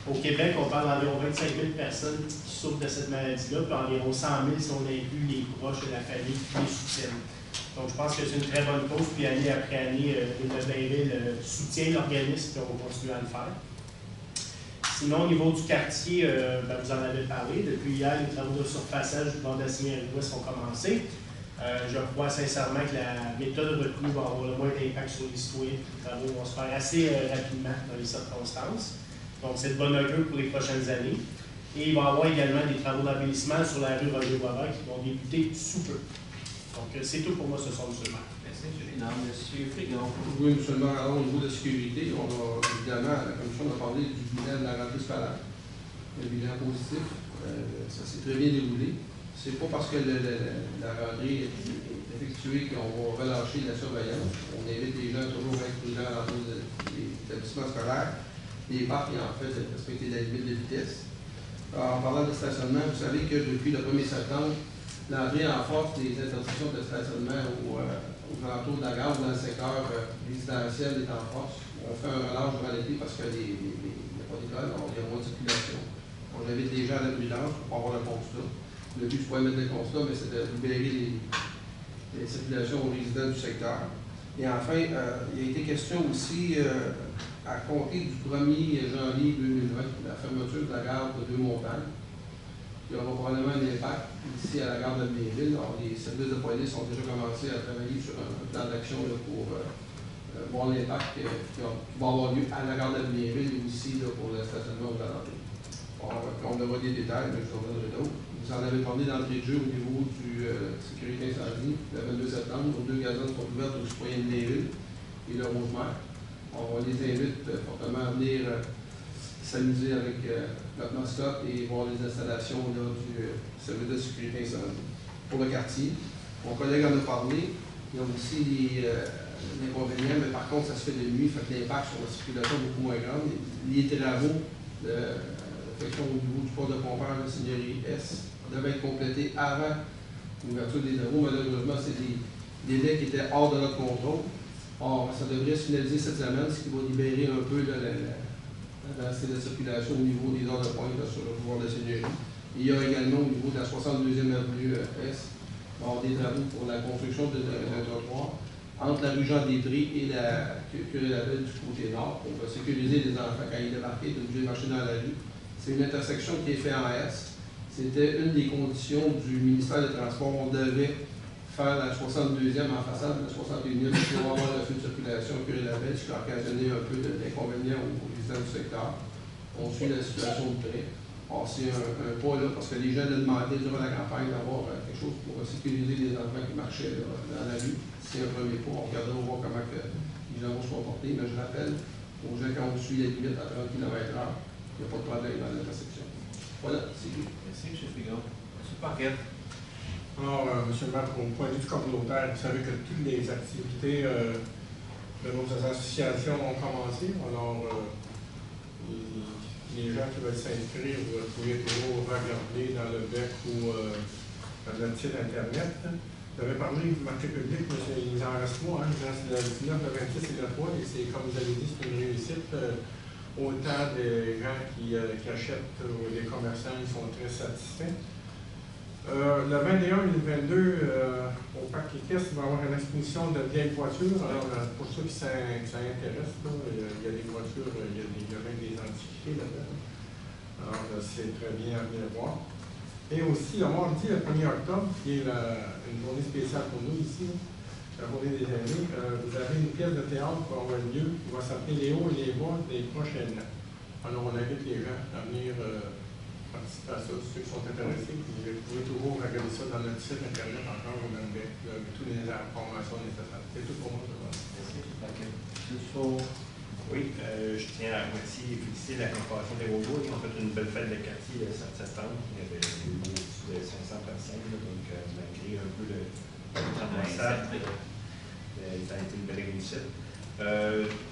Au Québec, on parle d'environ 25 000 personnes qui souffrent de cette maladie-là, puis environ 100 000 si on inclut les proches et la famille qui les soutiennent. Donc, je pense que c'est une très bonne cause, puis année après année, le Bainville soutient l'organisme, puis on va continuer à le faire. Sinon, au niveau du quartier, vous en avez parlé. Depuis hier, les travaux de surfaçage du bord de la Cimerie-Ouest ont commencé. Je crois sincèrement que la méthode retenue va avoir le moins d'impact sur les citoyens. Les travaux vont se faire assez rapidement dans les circonstances. Donc, c'est de bonne augure pour les prochaines années. Et il va y avoir également des travaux d'embellissement sur la rue Roger-Boisvert qui vont débuter sous peu. Donc, c'est tout pour moi ce soir, M. le maire. Merci, M. Pinard. M. Frigon. Oui, M. le maire. Alors, au niveau de la sécurité, on a évidemment, la Commission a parlé du bilan de la rentrée scolaire. Le bilan positif, ça s'est très bien déroulé. C'est pas parce que la rentrée est effectuée qu'on va relâcher la surveillance. On invite les gens toujours à être prudents dans les établissements scolaires. Les parcs, en fait, de respecter la limite de vitesse. Alors, en parlant de stationnement, vous savez que depuis le 1er septembre, l'entrée en force des interdictions de stationnement aux alentours de la gare ou dans le secteur résidentiel est en force. On fait un relâche durant l'été parce qu'il n'y a pas d'école, donc il y a moins de circulation. On invite les gens à la prudence pour avoir un constat. Le but, je pourrais mettre le constat, mais c'est de libérer les circulations aux résidents du secteur. Et enfin, il a été question aussi, à compter du 1er janvier 2020, la fermeture de la gare de Deux-Montagnes. Il y aura probablement un impact ici à la gare de Blainville. Alors, les services de police ont déjà commencé à travailler sur un plan d'action pour voir l'impact qui va avoir lieu à la gare de Blainville et aussi là, pour le stationnement aux alentours. On aura des détails, mais je vous en donnerai d'autres. Vous en avez parlé d'entrée de jeu au niveau du sécurité incendie. Le 22 septembre, nos 2 gazones sont ouvertes aux citoyens de Blainville et le Rosemère. On les invite fortement à venir s'amuser avec notre mascotte et voir les installations là, du service de sécurité incendie. Pour le quartier, mon collègue en a parlé. Il y a aussi d'inconvénients, mais par contre, ça se fait de nuit, fait que l'impact sur la circulation est beaucoup moins grand. Les travaux d'affection au niveau du port de Pompère, la Seigneurie S, devaient être complétés avant l'ouverture des travaux. Malheureusement, c'est des délais qui étaient hors de notre contrôle. Or, ça devrait se finaliser cette semaine, ce qui va libérer un peu la circulation au niveau des heures de pointe sur le pouvoir de la Seigneurie. Il y a également au niveau de la 62e avenue S, des travaux pour la construction d'un trottoir entre la rue Jean-Détré et la Curie-Lavelle du côté nord pour sécuriser les enfants quand ils débarquaient de obligés de marcher dans la rue. C'est une intersection qui est faite en S. C'était une des conditions du ministère des Transports. On devait faire la 62e en façade, la 61e pour avoir le feu de circulation à Curie-Lavelle, ce qui a occasionné un peu d'inconvénients aux résidents du secteur. On suit la situation de près. Or, c'est un pas là, parce que les gens ont demandé durant la campagne d'avoir quelque chose pour sécuriser les enfants qui marchaient là, dans la rue. C'est un premier pas. On regardera voir comment que les gens vont se comporter, mais je rappelle aux gens quand on suit la limite à 30 km/h, il n'y a pas de problème dans l'intersection. Voilà, c'est tout. Merci, M. Frigon. M. Paquette. Alors, M. le maire, pour le point de vue communautaire, vous savez que toutes les activités de nos associations ont commencé. Alors, les gens qui veulent s'inscrire, vous pouvez toujours regarder dans le BEC ou dans notre site Internet. Vous avez parlé du marché public, mais il en reste moins. Il reste le 19, le 26 et le 3. Et c'est, comme vous avez dit, c'est une réussite. Autant des gens qui achètent ou des commerçants, ils sont très satisfaits. Le 21 et le 22, au Parc Équestre, il va y avoir une exposition de vieilles voitures. Alors, pour ceux qui s'intéressent, il y a des voitures, il y a même des antiquités là-dedans. Alors, c'est très bien à venir voir. Et aussi, le mardi, le 1er octobre, qui est une journée spéciale pour nous ici, la journée des aînés, vous avez une pièce de théâtre qui va avoir lieu, qui va s'appeler Les hauts et les bas des prochaines. Alors, on invite les gens à venir participer à ça, ceux qui sont intéressés. Vous pouvez toujours regarder ça dans notre site Internet encore, au même avec toutes les informations nécessaires. C'est tout pour moi. Merci, M. Paquette. Oui, je tiens à remercier et féliciter la Corporation des Roseaux qui ont fait une belle fête de quartier le 7 septembre. Il y avait au de 500 personnes, donc malgré un peu le traversage, ça a été une belle réussite.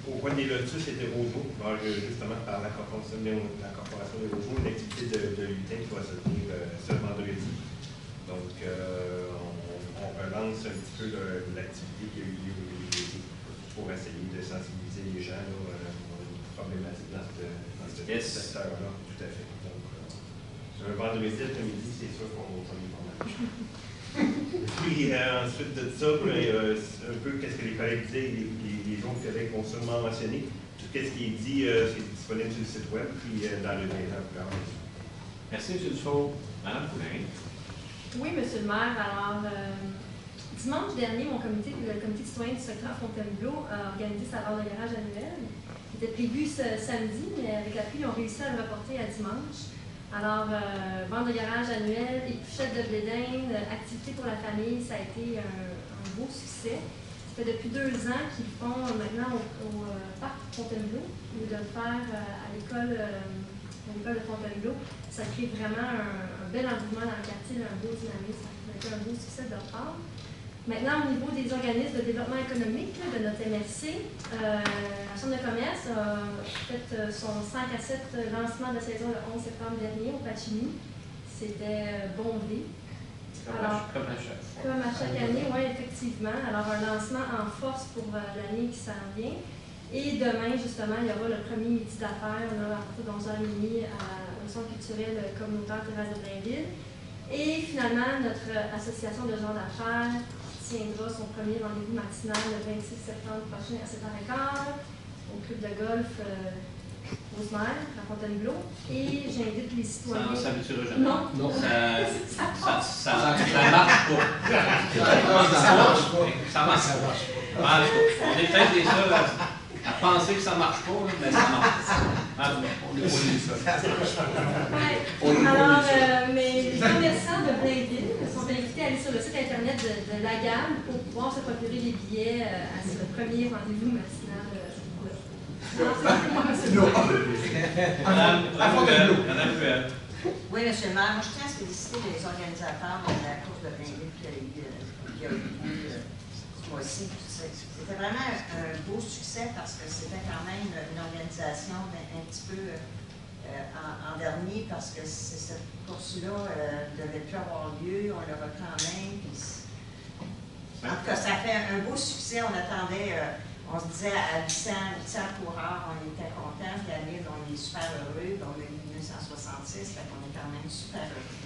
Au coin des lotus, c'était Roseaux, justement par la Corporation des Roseaux, une activité de lutin qui va se tenir ce vendredi. Donc, on relance un petit peu l'activité qui a eu lieu pour essayer de sensibiliser les gens là, pour une problématique dans ce secteur-là. Tout à fait. Donc, un vendredi après-midi, c'est sûr qu'on va y parler. Puis ensuite de ça, un peu qu'est-ce que les collègues disaient, les autres collègues vont sûrement mentionner. Tout ce qui est dit, c'est disponible sur le site web, puis dans le lien. Merci, M. Dufault. Mme Poulain. Oui, M. le maire. Alors, dimanche dernier, le comité citoyen du secteur Fontainebleau a organisé sa vente de garage annuelle. Il était prévu ce samedi, mais avec la pluie, ils ont réussi à le reporter à dimanche. Alors, vente de garage annuelle, épluchette de blé d'Inde, activité pour la famille, ça a été un beau succès. Ça fait depuis 2 ans qu'ils font maintenant au parc Fontainebleau, au lieu de le faire à l'école de Fontainebleau. Ça crée vraiment un bel engouement dans le quartier, un beau dynamisme. Ça a été un beau succès de leur part. Maintenant, au niveau des organismes de développement économique de notre MRC, la Chambre de commerce a fait son 5 à 7 lancement de la saison le 11 septembre dernier au Pachini. C'était bondé. Comme à chaque année, oui, effectivement. Alors, un lancement en force pour l'année qui s'en vient. Et demain, justement, il y aura le premier midi d'affaires à partir de 11h30 au Centre culturel communautaire Thérèse de Blainville. Et finalement, notre association de gens d'affaires tiendra son premier rendez-vous matinal le 26 septembre prochain à 7h15 au club de golf Rosemère, à Fontainebleau. Et j'invite les citoyens. Ça s'habituera jamais. Non. Ça marche pas. Ça marche pas. On est peut-être des seuls à penser que ça marche pas, mais ça marche. On est pas alors, mais les commerçants de Blainville sont invités à aller sur le site internet de la gamme pour pouvoir se procurer les billets à ce premier rendez-vous matinal. Madame Puel. Oui, M. le maire, moi je tiens à féliciter les organisateurs de la course de Blainville qui a eu lieu moi aussi. C'était vraiment un beau succès parce que c'était quand même une organisation un petit peu en dernier parce que cette course-là ne devait plus avoir lieu, on l'a repris en main. En tout cas, ça fait un beau succès. On attendait, on se disait à 800 coureurs, on était contents. Puis à Lille, on est super heureux. On a eu 1966, fait qu'on est quand même super heureux.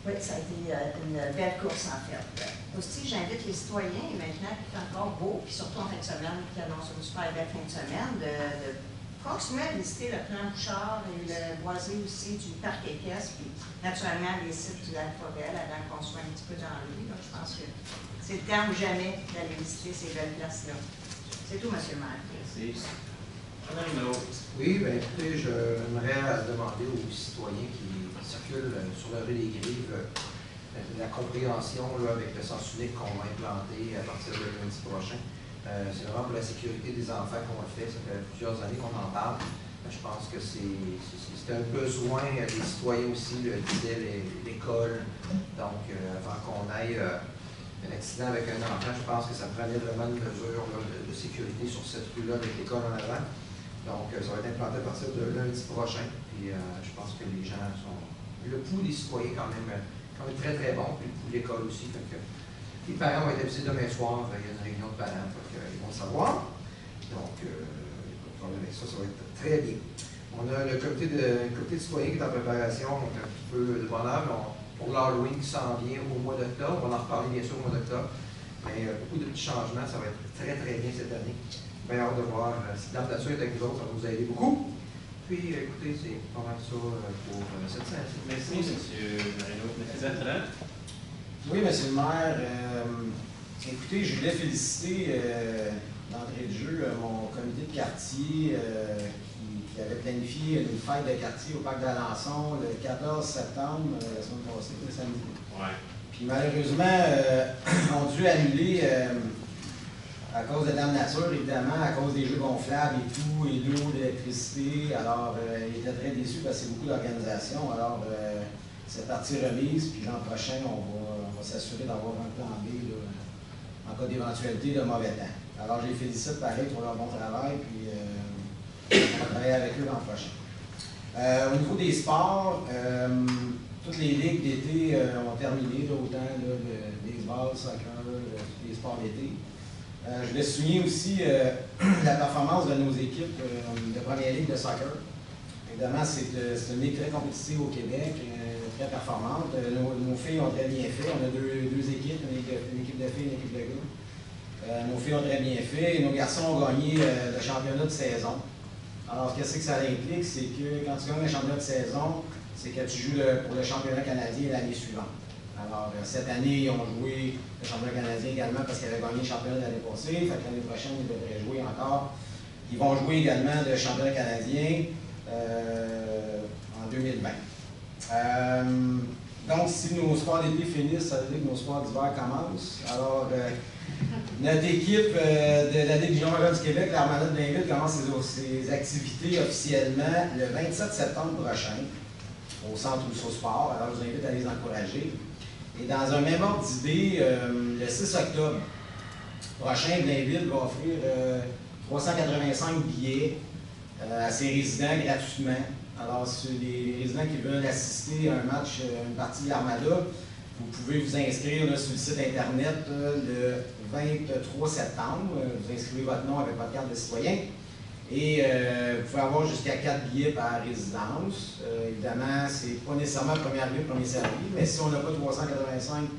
Oui, ça a été une belle course en fait. Aussi, j'invite les citoyens, et maintenant qu'il fait encore beau, puis surtout en fin de semaine, qui annonce une super belle fin de semaine, de continuer à visiter le plan Bouchard et le boisé aussi du parc équestre, puis naturellement les sites du lac Forel, avant qu'on soit un petit peu dans lui. Donc, je pense que c'est le temps ou jamais d'aller visiter ces belles places-là. C'est tout, M. le maire. Merci. Oui, bien écoutez, j'aimerais demander aux citoyens qui circulent sur la rue des Grives la compréhension là, avec le sens unique qu'on va implanter à partir de lundi prochain. C'est vraiment pour la sécurité des enfants qu'on le fait. Ça fait plusieurs années qu'on en parle. Je pense que c'est un besoin des citoyens aussi, le disait l'école. Donc, avant qu'on aille un accident avec un enfant, je pense que ça prenait vraiment une mesure là, de sécurité sur cette rue-là avec l'école en avant. Donc, ça va être implanté à partir de lundi prochain. Puis, je pense que les gens sont... Le pouls des citoyens, quand même très, très bon. Puis le pouls de l'école aussi. Fait que les parents vont être avisés demain soir. Il y a une réunion de parents. Ils vont le savoir. Donc, avec ça, ça va être très bien. On a le comité de citoyens qui est en préparation. Donc, un petit peu de bonheur. Pour l'Halloween qui s'en vient au mois d'octobre. On va en reparler bien sûr au mois d'octobre. Mais beaucoup de petits changements. Ça va être très, très bien cette année. Bien hâte de voir si la nature est avec nous autres, ça va nous aider beaucoup. Puis, écoutez, c'est pas mal ça pour cette semaine. Merci, M. Marino. M. Bertrand. Oui, M. le maire. Écoutez, je voulais féliciter d'entrée de jeu mon comité de quartier qui avait planifié une fête de quartier au parc d'Alençon le 14 septembre, la semaine passée, le samedi. Ouais. Puis malheureusement, on a dû annuler à cause de Dame Nature, évidemment, à cause des jeux gonflables et tout, et l'eau, l'électricité. Alors, il était très déçu parce que c'est beaucoup d'organisation. Alors, c'est partie remise, puis l'an prochain, on va s'assurer d'avoir un plan B là, en cas d'éventualité de mauvais temps. Alors, je les félicite pareil pour leur bon travail, puis on va travailler avec eux l'an prochain. Au niveau des sports, toutes les ligues d'été ont terminé, autant baseball, soccer, tous les sports d'été. Je voulais souligner aussi la performance de nos équipes de première ligue de soccer. Évidemment, c'est une ligue très compétitive au Québec, très performante. Nos filles ont très bien fait. On a deux équipes, une équipe de filles et une équipe de gars. Nos filles ont très bien fait et nos garçons ont gagné le championnat de saison. Alors, qu'est-ce que ça implique? C'est que quand tu gagnes le championnat de saison, c'est que tu joues pour le championnat canadien l'année suivante. Alors, cette année, ils ont joué le championnat canadien également parce qu'ils avaient gagné le championnat l'année passée. Fait que l'année prochaine, ils devraient jouer encore. Ils vont jouer également le championnat canadien en 2020. Donc, si nos sports d'été finissent, ça veut dire que nos sports d'hiver commencent. Alors, notre équipe de la Ligue junior du Québec, l'Armada de Blainville, commence ses activités officiellement le 27 septembre prochain au Centre Rousseau Sport. Alors, je vous invite à les encourager. Et dans un même ordre d'idée, le 6 octobre prochain, Blainville va offrir 385 billets à ses résidents gratuitement. Alors, sur les résidents qui veulent assister à un match, une partie de l'Armada, vous pouvez vous inscrire là, sur le site Internet le 23 septembre. Vous inscrivez votre nom avec votre carte de citoyen. Et vous pouvez avoir jusqu'à 4 billets par résidence. Évidemment, c'est pas nécessairement premier arrivé, premier servi, mais si on n'a pas 385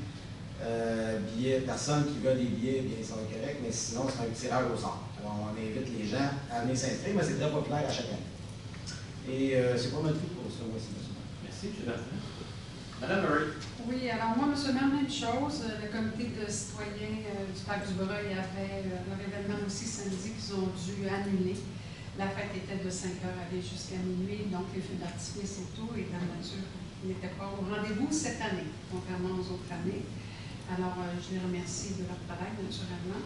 personnes qui veulent des billets, bien ça va être correct, mais sinon, c'est un tirage au sort. Alors, on invite les gens à venir s'inscrire, mais c'est très populaire à chaque année. Et c'est pas mal tout pour ça, moi aussi, monsieur. Merci, M. Bertrand. Madame Murray. Oui, alors moi, M. le maire, même chose. Le comité de citoyens du Parc du Breuil avait leur événement aussi samedi qu'ils ont dû annuler. La fête était de 5 heures, allait jusqu'à minuit, donc les feux d'artifice et tout, et la nature n'était pas au rendez-vous cette année, contrairement aux autres années. Alors, je les remercie de leur travail, naturellement.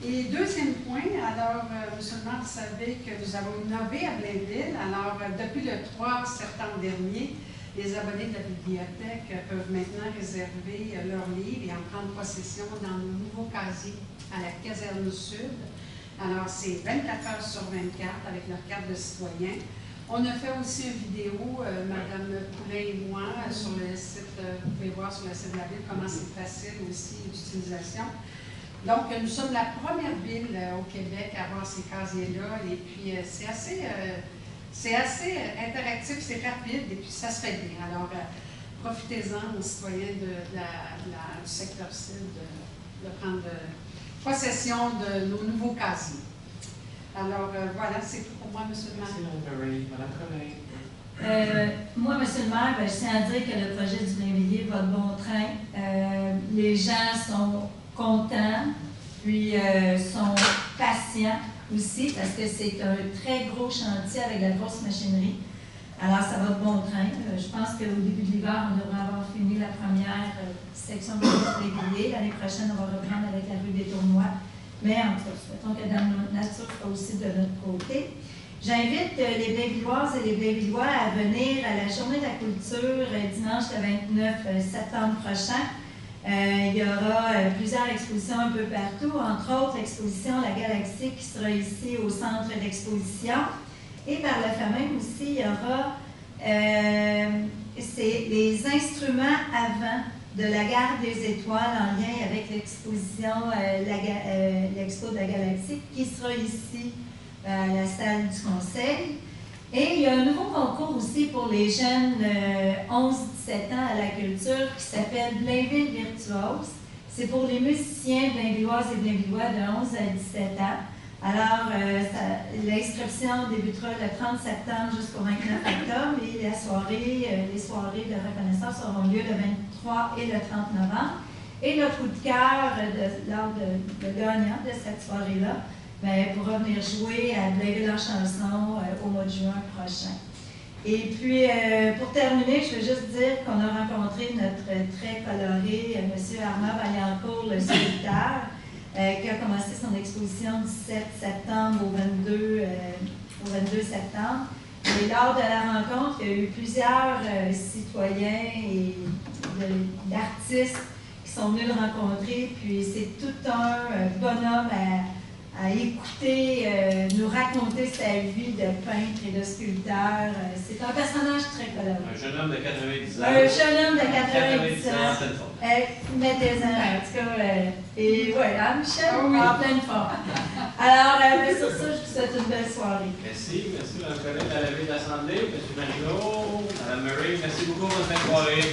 Et deuxième point, alors, M. le maire, vous savez que nous avons innové à Blainville. Alors, depuis le 3 septembre dernier, Les abonnés de la bibliothèque peuvent maintenant réserver leurs livres et en prendre possession dans le nouveau casier à la caserne sud. Alors, c'est 24 heures sur 24 avec leur carte de citoyen. On a fait aussi une vidéo, Mme Poulain et moi, sur le site, vous pouvez voir sur le site de la ville comment c'est facile aussi l'utilisation. Donc, nous sommes la première ville au Québec à avoir ces casiers-là et puis c'est assez interactif, c'est rapide et puis ça se fait bien. Alors, profitez-en aux citoyens du secteur sud de prendre possession de nos nouveaux casiers. Alors, voilà, c'est tout pour moi, M. le maire. Merci, Mme Correille. Moi, M. le maire, je tiens à dire que le projet du Blainvilliers va de bon train. Les gens sont contents, puis sont patients aussi, parce que c'est un très gros chantier avec la grosse machinerie. Alors, ça va de bon train. Je pense qu'au début de l'hiver, on devrait avoir fini la première section de Blainvilliers. L'année prochaine, on va reprendre avec la rue des Tournois. Mais en tout cas, souhaitons que dans notre nature soit aussi de notre côté. J'invite les Blainvilloises et les Blainvillois à venir à la Journée de la culture dimanche le 29 septembre prochain. Il y aura plusieurs expositions un peu partout, entre autres l'exposition La Galaxie qui sera ici au centre d'exposition. Et par le fait même aussi, il y aura les instruments avant de la Gare des Étoiles en lien avec l'exposition l'Expo de la Galaxie qui sera ici à la salle du Conseil. Et il y a un nouveau concours aussi pour les jeunes 11-17 ans à la culture qui s'appelle Blainville Virtuose. C'est pour les musiciens blainvilloises et blainvillois de 11 à 17 ans. Alors, l'inscription débutera le 30 septembre jusqu'au 29 octobre et les soirées de reconnaissance auront lieu le 23 et le 30 novembre. Et le coup de cœur lors de gagnant de cette soirée-là pourra venir jouer à Blainville en chanson au mois de juin prochain. Et puis, pour terminer, je veux juste dire qu'on a rencontré notre très coloré M. Armand Vaillancourt, le sculpteur, qui a commencé son exposition du 7 septembre au 22 septembre. Et lors de la rencontre, il y a eu plusieurs citoyens et d'artistes qui sont venus le rencontrer. Puis c'est tout un bonhomme à écouter, nous raconter sa vie de peintre et de sculpteur. C'est un personnage très coloré. Un jeune homme de 90 ans. Un jeune homme de 90 ans. Mettez-en, en tout cas. Et voilà, Michel, en pleine forme. Alors, sur ça, je vous souhaite une belle soirée. Merci, Mme Colette à la ville de l'Assemblée, M. Mario, Mme Murray, merci beaucoup, bonne fin de soirée.